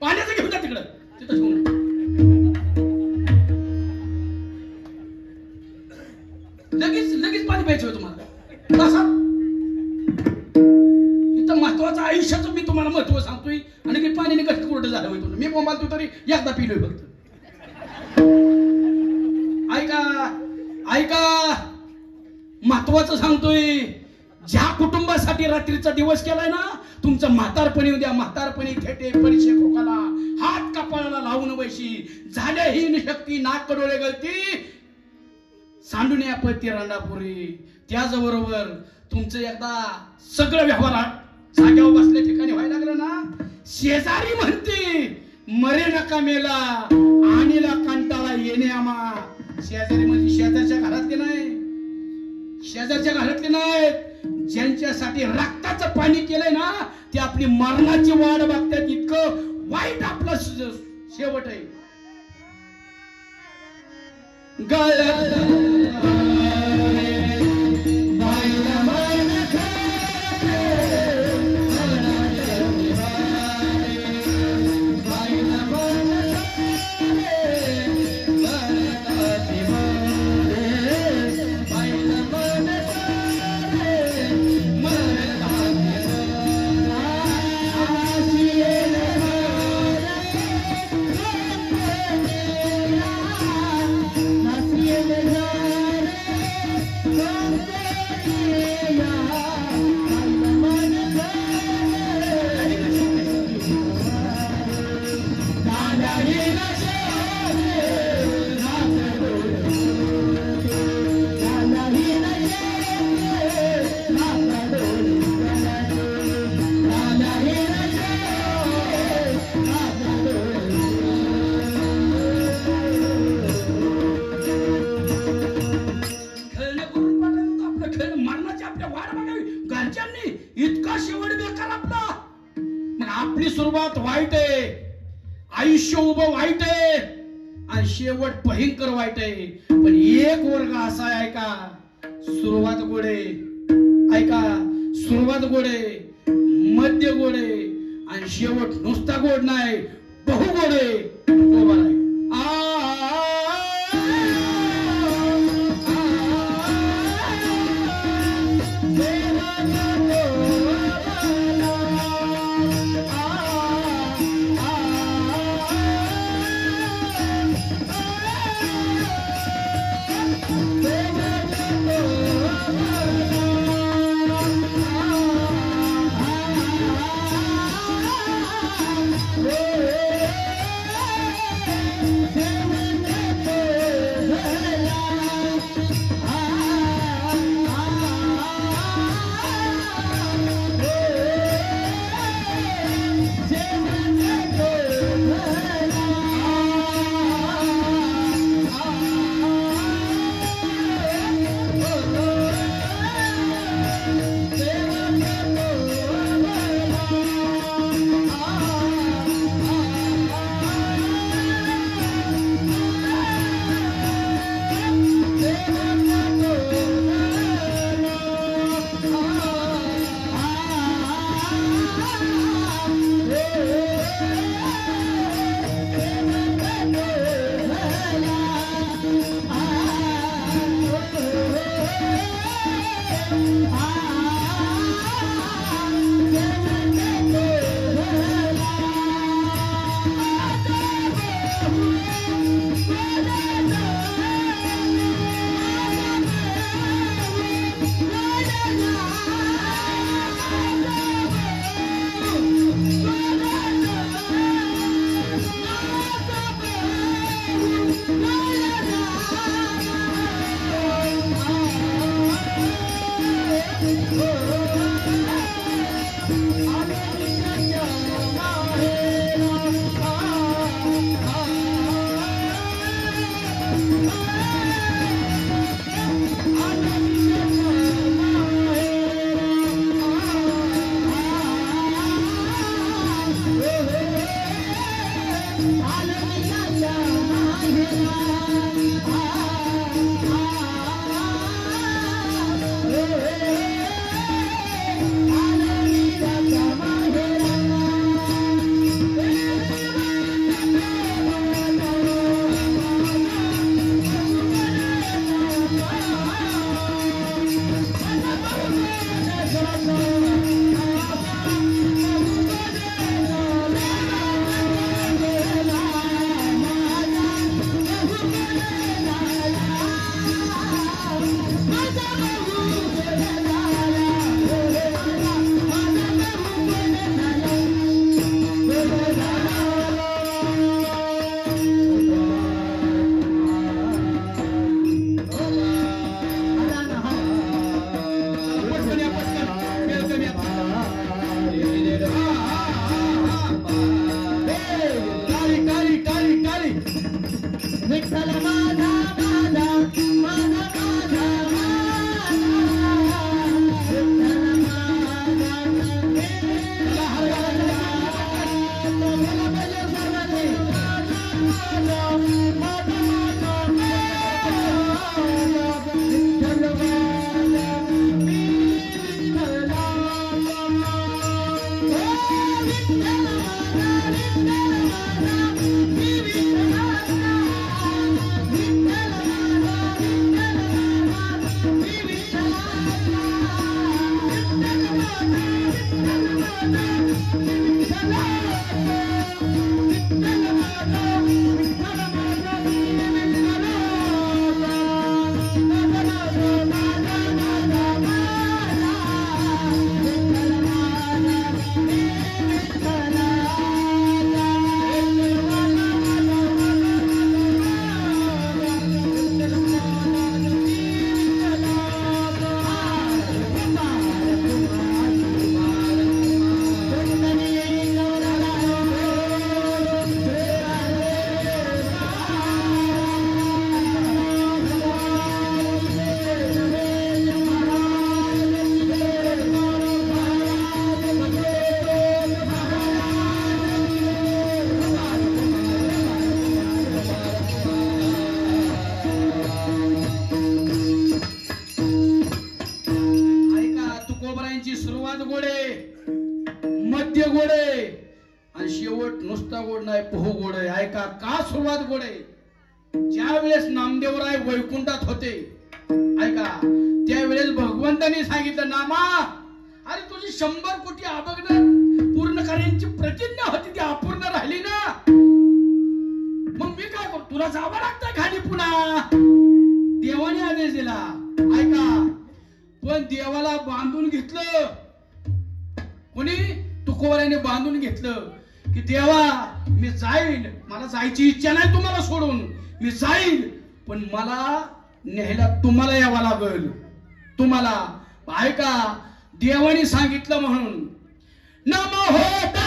पाण्याचं घेऊन जा तिकडं, तिथं ठेवून. लगेच लगेच पाणी प्यायचं तुम्हाला. असं इथं महत्वाचं आयुष्याचं मी तुम्हाला महत्व सांगतोय आणि की पाणी निघत कोरडं झालं होय तुला. मी बोंबालतो तरी एकदा पिलोय फक्त. ऐका ऐका, महत्वाचं सांगतोय. ज्या कुटुंबासाठी रात्रीचा दिवस केलाय ना, तुमचं म्हातारपणी उद्या म्हातारपणी खेटे परिचय खोकाला हात कपाळाला लावून बैशी झाल्याहीन शक्ती नाक डोळे गळती सांडून अपत्य रांडापुरी. त्याचबरोबर तुमचं एकदा सगळं व्यवहार जाग्यावर बसल्या ठिकाणी व्हायला लागलं ना, शेजारी म्हणते मरे नका मेला आणीला कंटाळा येणे आम्हा. शेजारी म्हणजे शेजारच्या घरातले नाही, शेजारच्या घरातले नाहीत. ज्यांच्यासाठी रक्ताचं पाणी केलंय ना, ते आपली मरणाची वाट बघतात. इतकं वाईट आपलं शेवट आहे. आपली सुरुवात वाईट आहे, आयुष्य उभं वाईट आहे आणि शेवट भयंकर वाईट आहे. पण एक वर्ग असा आहे का, सुरुवात गोडे ऐका, सुरुवात गोडे, मध्य गोडे आणि शेवट नुसता गोड नाही, बहु गोडे उभा आहे. शेवट नुसता गोड नाही, पोह गोड आहे. ऐका, का सुरुवात गोड आहे? ज्या वेळेस नामदेवराय वैकुंठात होते, ऐका, त्यावेळेस भगवंतांनी सांगितलं, नामा, अरे तुझी 100 कोटी अभंग पूर्ण करण्याची प्रतिज्ञा होती, ती अपूर्ण राहिली ना. मग मी काय करू? तुला जावं लागतं खाली पुन्हा. देवाने आदेश दिला, ऐका. पण देवाला बांधून घेतलं कोणी? तुकोबाराने बांधून घेतलं की देवा, मी जाईल, मला जायची इच्छा नाही तुम्हाला सोडून, मी जाईल, पण मला न्यायला तुम्हाला यावं लागेल. तुम्हाला ऐका, देवाने सांगितलं म्हणून नमो होता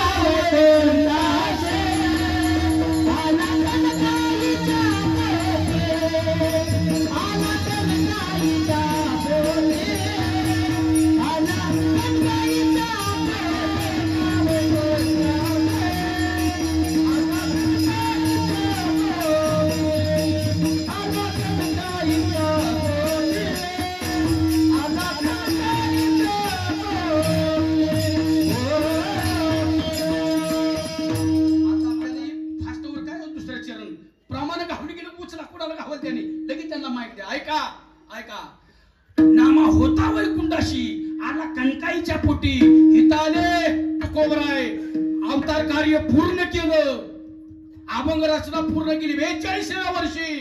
नामा होता वैकुंठाशी, आला कणकाईच्या पोटी, हिताले तुकोबराय अवतार कार्य पूर्ण केलं, अभंग रचना पूर्ण केली 42व्या वर्षी.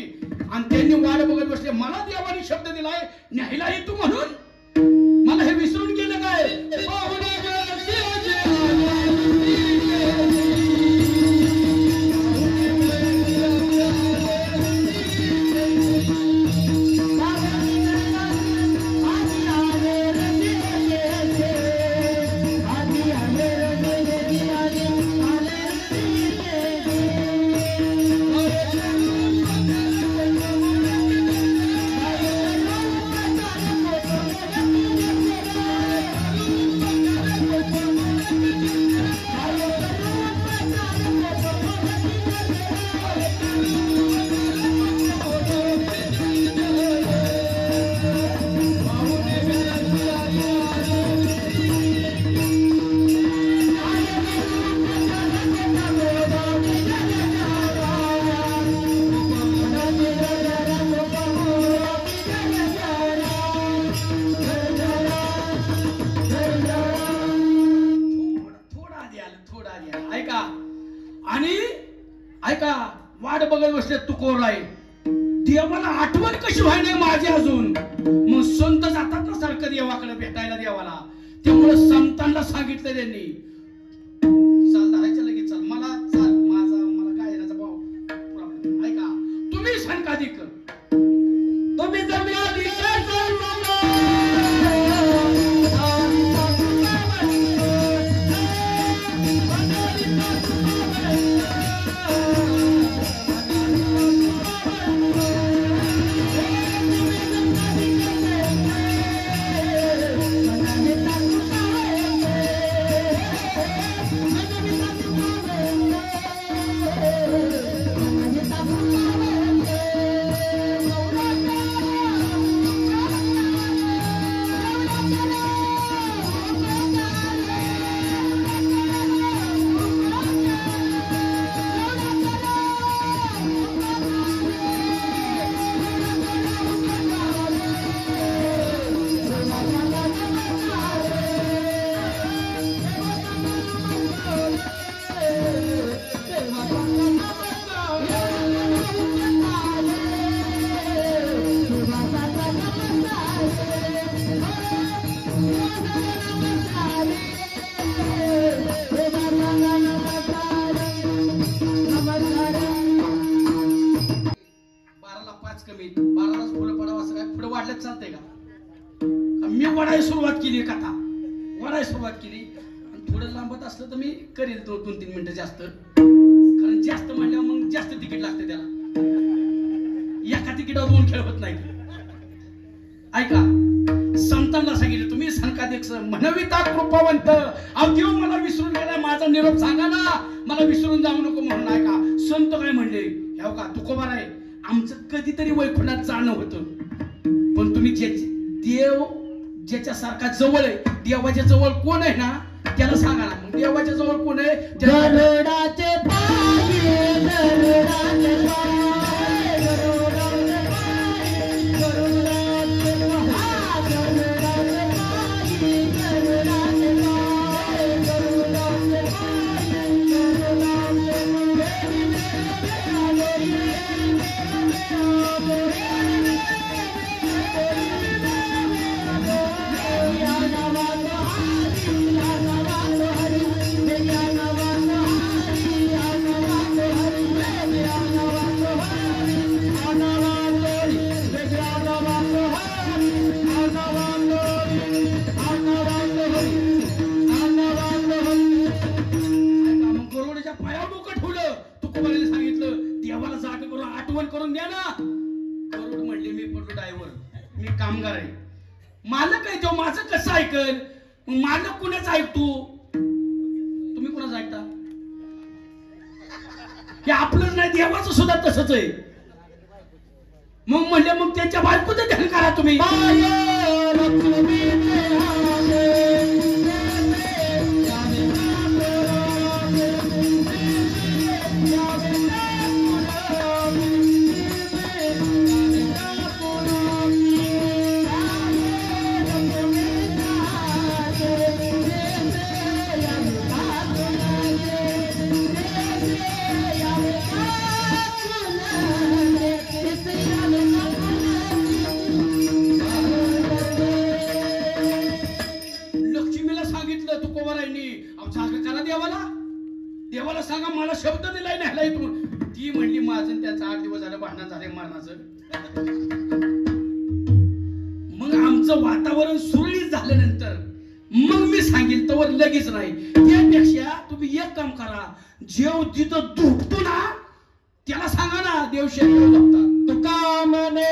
आणि त्यांनी वाट बघत बसले. मला देवाने शब्द दिलाय न्यायला येतो म्हणून, मला हे विसरून गेलं काय? ऐका, वाट बघत बसले तुकोबराय. देवाला आठवण कशी व्हायला माझी अजून? मग संत जातात ना सारखं देवाकडे भेटायला देवाला. त्यामुळे संतांना सांगितलं त्यांनी, चाल धरायचं लगेच, चाल मला, चाल मला काय याचा भाव प्रॉब्लेम. ऐका, तुम्ही सनकाधिक, तुम्ही चालतंय का? मी वडायला सुरुवात केली, कथा वडायला सुरुवात केली. आणि थोडं लांबत असलं तर मी करेल 2-3 मिनिटं जास्त, कारण जास्त म्हणल्यावर मग जास्त तिकीट लागते त्याला. एका तिकीटावर 2 खेळ होत नाही. ऐका, संतांना सांगितलं, तुम्ही संकाधिक म्हणविता कृपावंत, देव मला विसरून गेला, माझा निरोप सांगा ना, मला विसरून जाऊ नको म्हणून. ऐका, संत काय म्हणले, हे का तुकोबाराय, आमचं कधीतरी वैकुंठात जाणं होतं, पण तुम्ही देव ज्याच्या सारखा जवळ आहे, देवाच्या जवळ कोण आहे ना, त्याला सांगा ना मग देवाच्या जवळ कोण आहे त्याला- गरुडाचे पाय गरुडाचे पाय गरुडाचे पाय गरुडाचे पाय गरुडाचे पाय गरुडाचे पाय गरुडाचे गरुडाच्या पायावर डोकं ठेवलं तुकोबाराने सांगितलं देवाला जाग करून आठवण करून द्या ना. गरुड म्हणले मी पडलो ड्रायव्हर मी कामगार आहे मालक आहे तो माझं कसं ऐकल मग मालक कुणाच ऐकतो तुम्ही कुणाच ऐकता हे आपलंच नाही देवाचं सुद्धा तसंच आहे. मग म्हणले मग त्यांच्या बायकोचं ध्यान करा तुम्ही लक्ष्मीला सांगितलं तुकोबारायांनी अहो जाग करा देवाला देवाला सांगा मला शब्द दिलाय न्यायला इथून. ती म्हणली माझं त्याचं 8 दिवस झालं भांडण झालंय मरणाचं. मग आमचं वातावरण सुरळीत झाल्यानंतर मग मी सांगेल तवर लगेच नाही त्यापेक्षा तुम्ही एक काम करा जेव तिथं दुखतो ना त्याला सांगा ना देव शेत तुका मने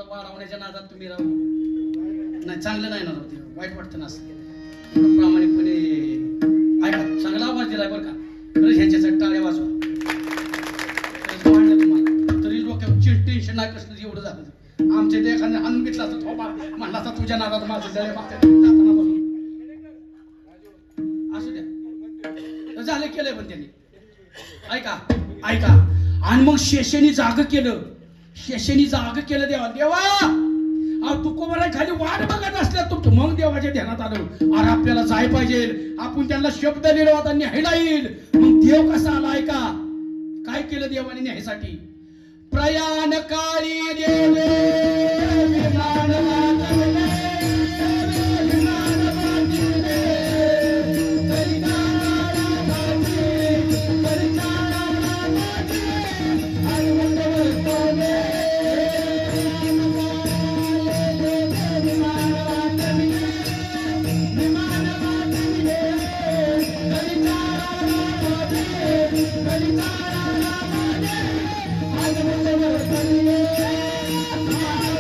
वाढवण्याच्या नादात तुम्ही राहू नाही चांगलं नाही ना ते वाईट वाटतं ना असं प्रामाणिकपणे ऐका चांगला आवाज दिलाय बरं का खरंच ह्याच्यासाठी टाळ्या वाजवा तुम्हाला तरी डोक्यात टेन्शन नाही कसलं एवढं झालं आमच्या ते एखाद्या आणून घेतला असतं थोपा म्हणला असता तुझ्या नादात माझं जाताना बसून असू द्या झालं केलंय पण त्यांनी ऐका ऐका आणि मग शेषेनी जाग केलं देवा देवा तुकोबारा खाली वाट बघत असल्या तुमचं मग देवाच्या ध्यानात आलं अरे आपल्याला जाय पाहिजे आपण त्यांना शब्द दिला होता न्यायला येईल मग देव कसा आला ऐका काय केलं देवाने न्यायसाठी प्रयाण काळी देवे Hallelujah.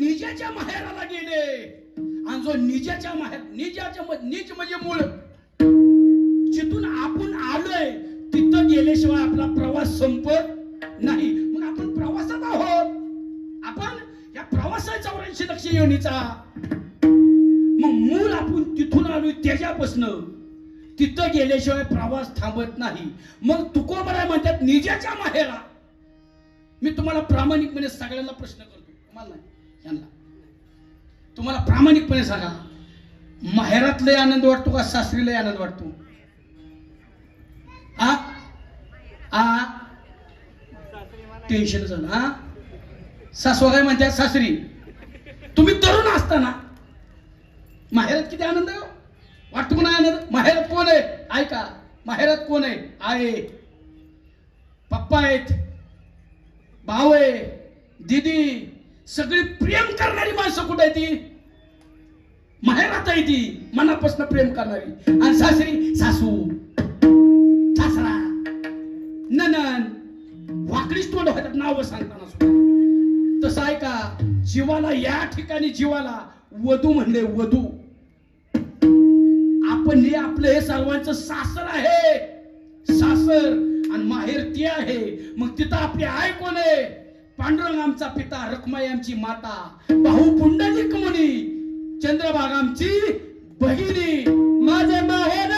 निजाच्या माहेराला गेले आणि जो निजाच्या माहेर निज म्हणजे मूळ जिथून आपण आलोय तिथं गेल्याशिवाय आपला प्रवास संपत नाही. मग आपण प्रवासात आहोत, आपण या प्रवासाचा 84 लक्ष योनीचा. मग मूळ आपण तिथून आलोय त्याच्यापासनं तिथं गेल्याशिवाय प्रवास थांबत नाही. मग तुकोबराय म्हणतात निजाच्या माहेरा. मी तुम्हाला प्रामाणिकपणे सगळ्यांना प्रश्न करतो, तुम्हाला नाही यांना, तुम्हाला प्रामाणिकपणे सांगा, माहेरात लय आनंद वाटतो का सासरी लय आनंद वाटतो? टेन्शन झालं. सासवा काय म्हणतात सासरी, तुम्ही तरुण असताना माहेरात किती आनंद वाटतो का नाही आनंद? माहेरात कोण आहे? ऐका, माहेरात कोण आहे? आहे पप्पा आहेत, भाऊ आहे, दीदी, सगळी प्रेम करणारी माणसं कुठे आहे? ती माहेरात आहे, ती मनापासून प्रेम करणारी. आणि सासरी सासू, सासरा, ननन, वाकडीच तोंड होतात नाव सांगताना सुद्धा. तसं आहे का? जीवाला या ठिकाणी जीवाला वधू म्हणले, वधू. आपण हे आपलं हे सर्वांचं सासर आहे, सासर, आणि माहेर ती आहे. मग तिथं आपली आई कोण आहे? पांडुरंग आमचा पिता, रखमाई आमची माता, भाऊ पुंडलिक मुनी, चंद्रभागा आमची बहिणी. माझे माहेर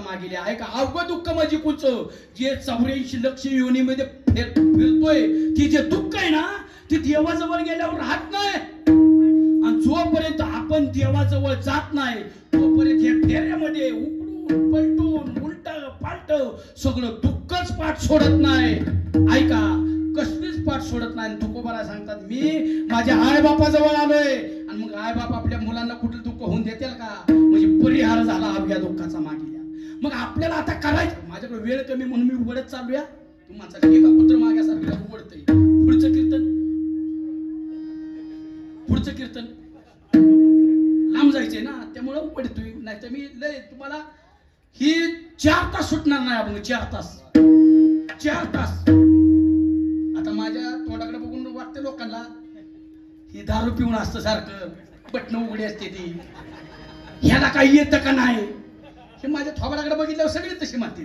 मागिले आहे का? अवघड दुःख माझी कुच जे 84 लक्ष योनीमध्ये फिरतोय, ती जे दुःख आहे ना, ती देवाजवळ गेल्यावर राहत नाही. आणि जोपर्यंत आपण देवाजवळ जात नाही तोपर्यंत या फेऱ्यामध्ये उकडून पलटून उलट पालट सगळं दुःखच पाठ सोडत नाही. ऐका, कसलीच पाठ सोडत नाही. तुकोबारा सांगतात, मी माझ्या आई बापाजवळ आलोय, आणि मग आई बाप आपल्या मुलांना कुठलं दुःख होऊन देतील का? म्हणजे परिहार झाला अवघ्या दुःखाचा मागिल्या. मग आपल्याला आता करायचं, माझ्याकडे वेळ कमी म्हणून मी उघडत चालूया. तुम्हाला एका पुत्र माग्यासारखं उघडतंय. पुढचं कीर्तन लांब जायचंय ना, त्यामुळं उघडतोय. नाही तर मी लय तुम्हाला ही 4 तास सुटणार नाही. आपण 4 तास आता माझ्या तोंडाकडे बघून वाटतं लोकांना ही दारू पिऊन असतं सारखं, बटणं उघडी असते ती, ह्याला काही येतं का नाही? हे माझ्या थोबाडाकडे बघितल्यावर सगळे तशी मारते.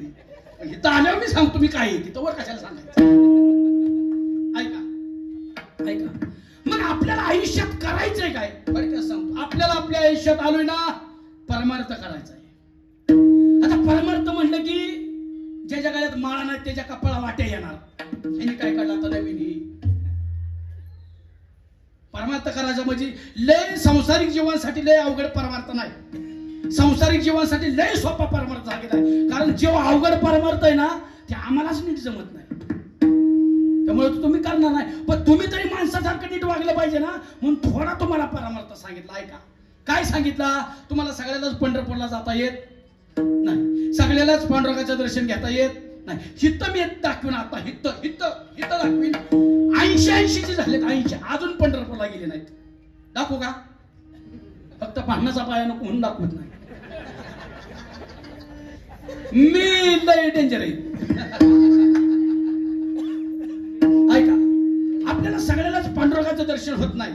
इथं आल्यावर मी सांगतो मी काय येते, तर वर कशाला सांगायचं? ऐका, मग आपल्याला आयुष्यात करायचंय काय? बरं काय सांगतो, आपल्याला आपल्या आयुष्यात आलोय ना, परमार्थ करायचा आहे. आता परमार्थ म्हणलं की ज्याच्या गळ्यात माळा नाही त्याच्या कपाळा वाट्या येणार. ह्याने काय काढलं आता नवीन? परमार्थ करायचं म्हणजे लय सांसारिक जीवनासाठी लय अवघड परमार्थ नाही. सांसारिक जीवनासाठी लय सोपा परमार्थ सांगितला आहे. कारण जेव्हा अवघड परमार्थ आहे ना, ते आम्हालाच नीट जमत नाही, त्यामुळे तुम्ही करणार नाही. पण तुम्ही तरी माणसासारखं नीट वागलं पाहिजे ना, म्हणून थोडा तुम्हाला परमार्थ सांगितला. ऐका, काय सांगितला? तुम्हाला सगळ्यालाच पंढरपूरला जाता येत नाही. सगळ्यालाच पांडुरंगाचं दर्शन घेता येत नाही. हित मी दाखवीन आता, हित हित हित दाखवीन. 80 झालेत, 80 अजून पंढरपूरला गेले नाहीत. दाखवू का? फक्त पाहण्याचा पाया नको म्हणून दाखवत नाही. मी लय डेंजर आहे. ऐका, आपल्याला सगळ्यालाच पांडुरंगाचं दर्शन होत नाही,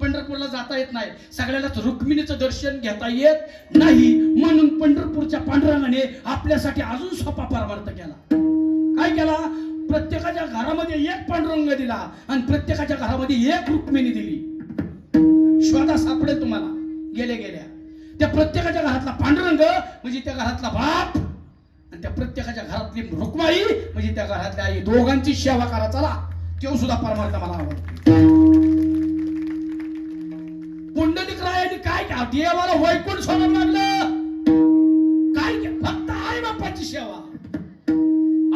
पंढरपूरला जाता येत नाही, सगळ्यालाच रुक्मिणीचं दर्शन घेता येत नाही. म्हणून पंढरपूरच्या पांडुरंगाने आपल्यासाठी अजून सोपा परमार्थ केला. काय केला? प्रत्येकाच्या घरामध्ये एक पांडुरंग दिला आणि प्रत्येकाच्या घरामध्ये एक रुक्मिणी दिली. शोधा सापडेल तुम्हाला गेल्या गेल्या. त्या प्रत्येकाच्या घरातला पांडुरंग म्हणजे त्या घरातला बाप आणि त्या प्रत्येकाच्या घरातली रुक्माई म्हणजे त्या घरातल्या आई. दोघांची सेवा करा. चला, तो सुद्धा परमार्थ मला आवडतो. पुंडलिक रायाने काय केलं? देवाला वैकुंठ सोडायला लागलं. काय केलं? फक्त आई बापाची सेवा.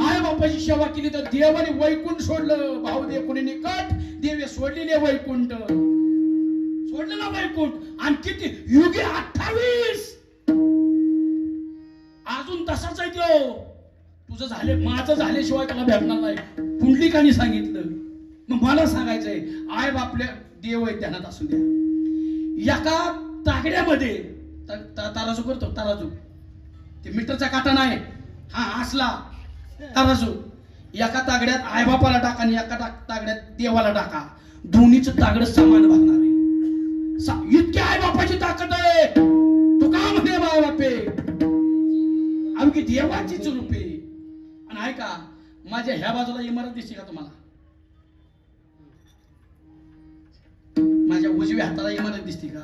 आई बापाची सेवा केली तर देवाने वैकुंठ सोडलं. भाऊ दे कोणी निकट देवे सोडलेले वैकुंठ. सोडलेला वैकुंठ. आणि किती युगे 28. अजून तसाच आहे तो. तुझं झाले, माझं झाल्याशिवाय त्याला भेटणार नाही, पुंडलिकाने सांगितलं. मग मला सांगायचंय, आय बापल्या देव आहे ध्यानात असू द्या. एका तागड्यामध्ये तराजू करतो, तराजू ते मीटरचा काटा नाही, हा असला तराजू. एका तागड्यात आईबापाला टाका आणि एका तागड्यात देवाला टाका. दोन्हीचं तागड समान भरणार आहे. इतकी आईबापाची ताकद आहे. तू का म्हणे आई बापे? अवघी देवाचीच रूपे. आणि ऐका, माझ्या ह्या बाजूला इमारत दिसते का तुम्हाला? माझ्या उजव्या हाताला इमारत दिसते का?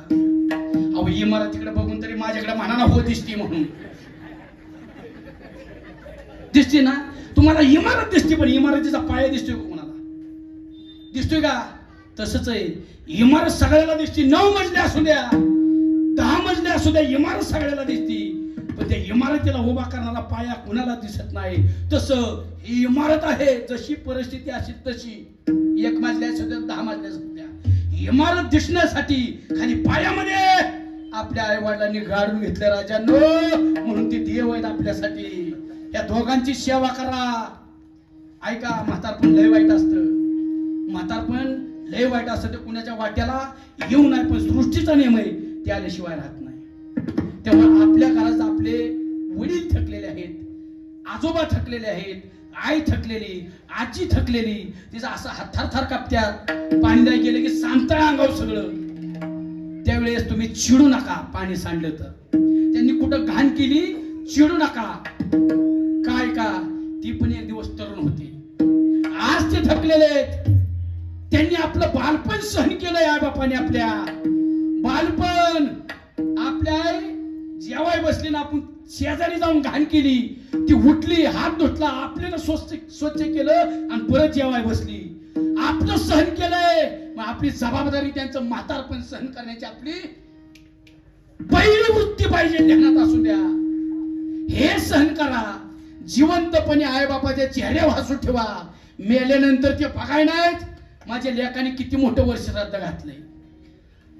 अहो, इमारत तिकडे बघून तरी माझ्याकडे मनाला हो दिसते म्हणून दिसते ना. तुम्हाला इमारत दिसते, पण इमारतीचा पाया दिसतोय का कोणाला? दिसतोय का? तसंच आहे, इमारत सगळ्याला दिसते. 9 मजले असू द्या, 10 मजले असू द्या, इमारत सगळ्याला दिसते. पण त्या इमारतीला उभा करणारा पाया कुणाला दिसत नाही. तसं ही इमारत आहे, जशी परिस्थिती असेल तशी. 1 मजल्या असू द्या, 10 मजल्या असू द्या, इमारत दिसण्यासाठी खाली पायामध्ये आपल्या आई वडिलांनी गाडून घेतलं राजांनो. म्हणून ते देव आहेत आपल्यासाठी. या दोघांची सेवा करा. ऐका, म्हातारपण लय वाईट असतं. म्हातारपण लय वाईट असतं. ते कुणाच्या वाट्याला येऊ नये, पण सृष्टीचा नियम आहे, ते आल्याशिवाय राहत नाही. तेव्हा आपल्या घरात आपले वडील थकलेले आहेत, आजोबा थकलेले आहेत, आई थकलेली, आजी थकलेली, तिचा असं थरथर कापत्यात. पाणी नाही गेलं की सांडतंय अंगावर सगळं. त्यावेळेस तुम्ही चिडू नका. पाणी सांडलं तर त्यांनी कुठं घाण केली, चिडू नका. काय का, ती पण एक दिवस तरुण होती. आज ते थकलेले आहेत. त्यांनी आपलं बालपण सहन केलंय. आई बापाने आपल्या बालपण, आपल्या जेवाय बसली ना, आपण शेजारी जाऊन घाण केली, ती उठली, हात धुतला, आपल्याला स्वच्छ केलं आणि परत जेवाय बसली. आपलं सहन केलंय. मग आपली जबाबदारी त्यांचं म्हातारपण सहन करण्याची आपली पहिली वृत्ती पाहिजे, ध्यानात असू द्या. हे सहन करा. जिवंतपणे आई बापाच्या चेहऱ्या हसू ठेवा. मेल्यानंतर ते बघाय नाहीत माझ्या लेकाने किती मोठं वर्ष श्राद्ध घातलंय.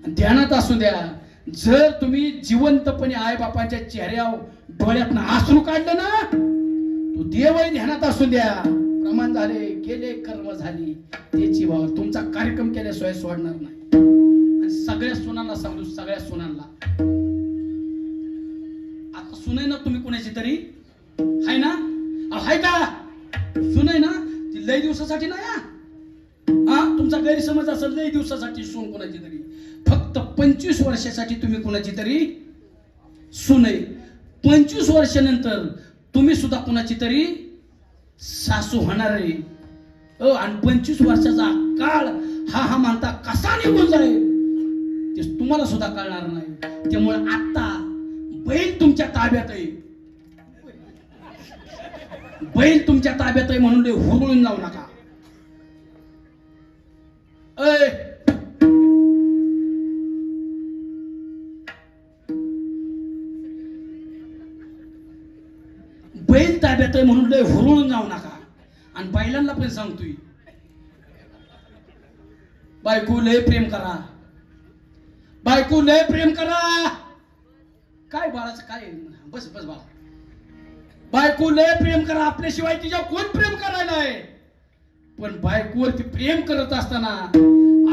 ध्यानात असू द्या, जर तुम्ही जिवंतपणे आई बापाच्या चेहऱ्यावर डोळ्यातनं अश्रू काढलं ना, तो देव आहे. ध्यानात असू द्या. प्रमाण झाले, केले कर्म झाली त्याची वाव. तुमचा कार्यक्रम केल्याशिवाय सोडणार नाही. आणि सगळ्या सुनांना सांगू, सगळ्या सुनांना, आता सुनाय ना तुम्ही कुणाची तरी हाय ना, हाय का? सुनाय ना, ती लय दिवसासाठी नाही. हा, तुमचा गैरसमज असेल. लय दिवसासाठी सून कोणाची तरी, फक्त 25 वर्षासाठी तुम्ही कोणाची तरी सून आहे. 25 वर्षानंतर तुम्ही सुद्धा कोणाची तरी सासू होणार आहे. आणि 25 वर्षाचा काळ हा मानता कसा निघून जाईल ते तुम्हाला सुद्धा कळणार नाही. त्यामुळे आता बैल तुमच्या ताब्यात आहे. बैल तुमच्या ताब्यात आहे म्हणून हुरळून जाऊ नका. बैल ताब्यात आहे म्हणून लय हुरळून जाऊ नका. आणि बैलांना पण सांगतोय, बायको लय प्रेम करा, बायको लय प्रेम करा. काय बाळाचं काय? बस बस बाळा, बायको लय प्रेम करा, आपल्याशिवाय तिच्या कोण प्रेम करायला आहे. पण बायकोवरती प्रेम करत असताना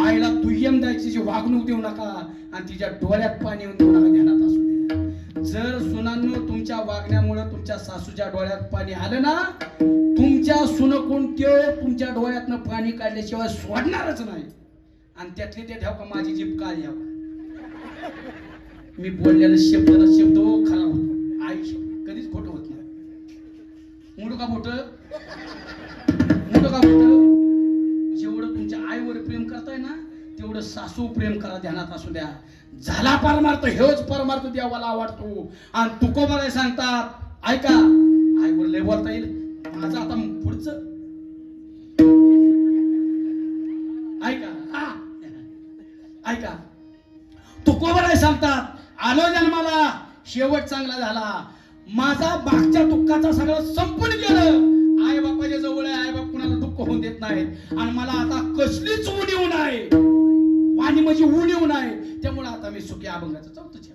आईला दुय्यम द्यायची वागणूक देऊ नका आणि तिच्या डोळ्यात पाणी येऊन देऊ नका, ध्यानात असू द्या. जर सुनांनो तुमच्या वागण्यामुळे तुमच्या सासूच्या डोळ्यात पाणी आलं ना, तुमच्या सुन कोणत्या तुमच्या डोळ्यातनं पाणी काढल्याशिवाय सोडणारच नाही. आणि त्यातली ते ठेव का माझी जीभ काळी आहे. मी बोललेला शब्द खरा होतो. आई शब्द कधीच खोटं होत नाही. मोठं का मोठं जेवढं तुमच्या आईवर प्रेम करताय ना तेवढं सासू प्रेम करा, ध्यानात असू द्या. झाला परमार्थ हेच परमार्थ देवाला आवडतो. आणि तुकोबा सांगतात ऐका, आईवर लय बोलता येईल. माझं आता पुढचं ऐका, तुकोबा सांगतात आलो जन्माला शेवट चांगला झाला, माझा मागच्या दुःखाचा सगळं संपून गेलं. आई बापाच्या जवळ आहे, आई बाप कुणाला दुःख होऊन देत नाहीत आणि मला आता कसलीच उणीव नाही. वाणी म्हणजे उणीव नाही. त्यामुळे आता मी सुखी अभंगाचं चौथं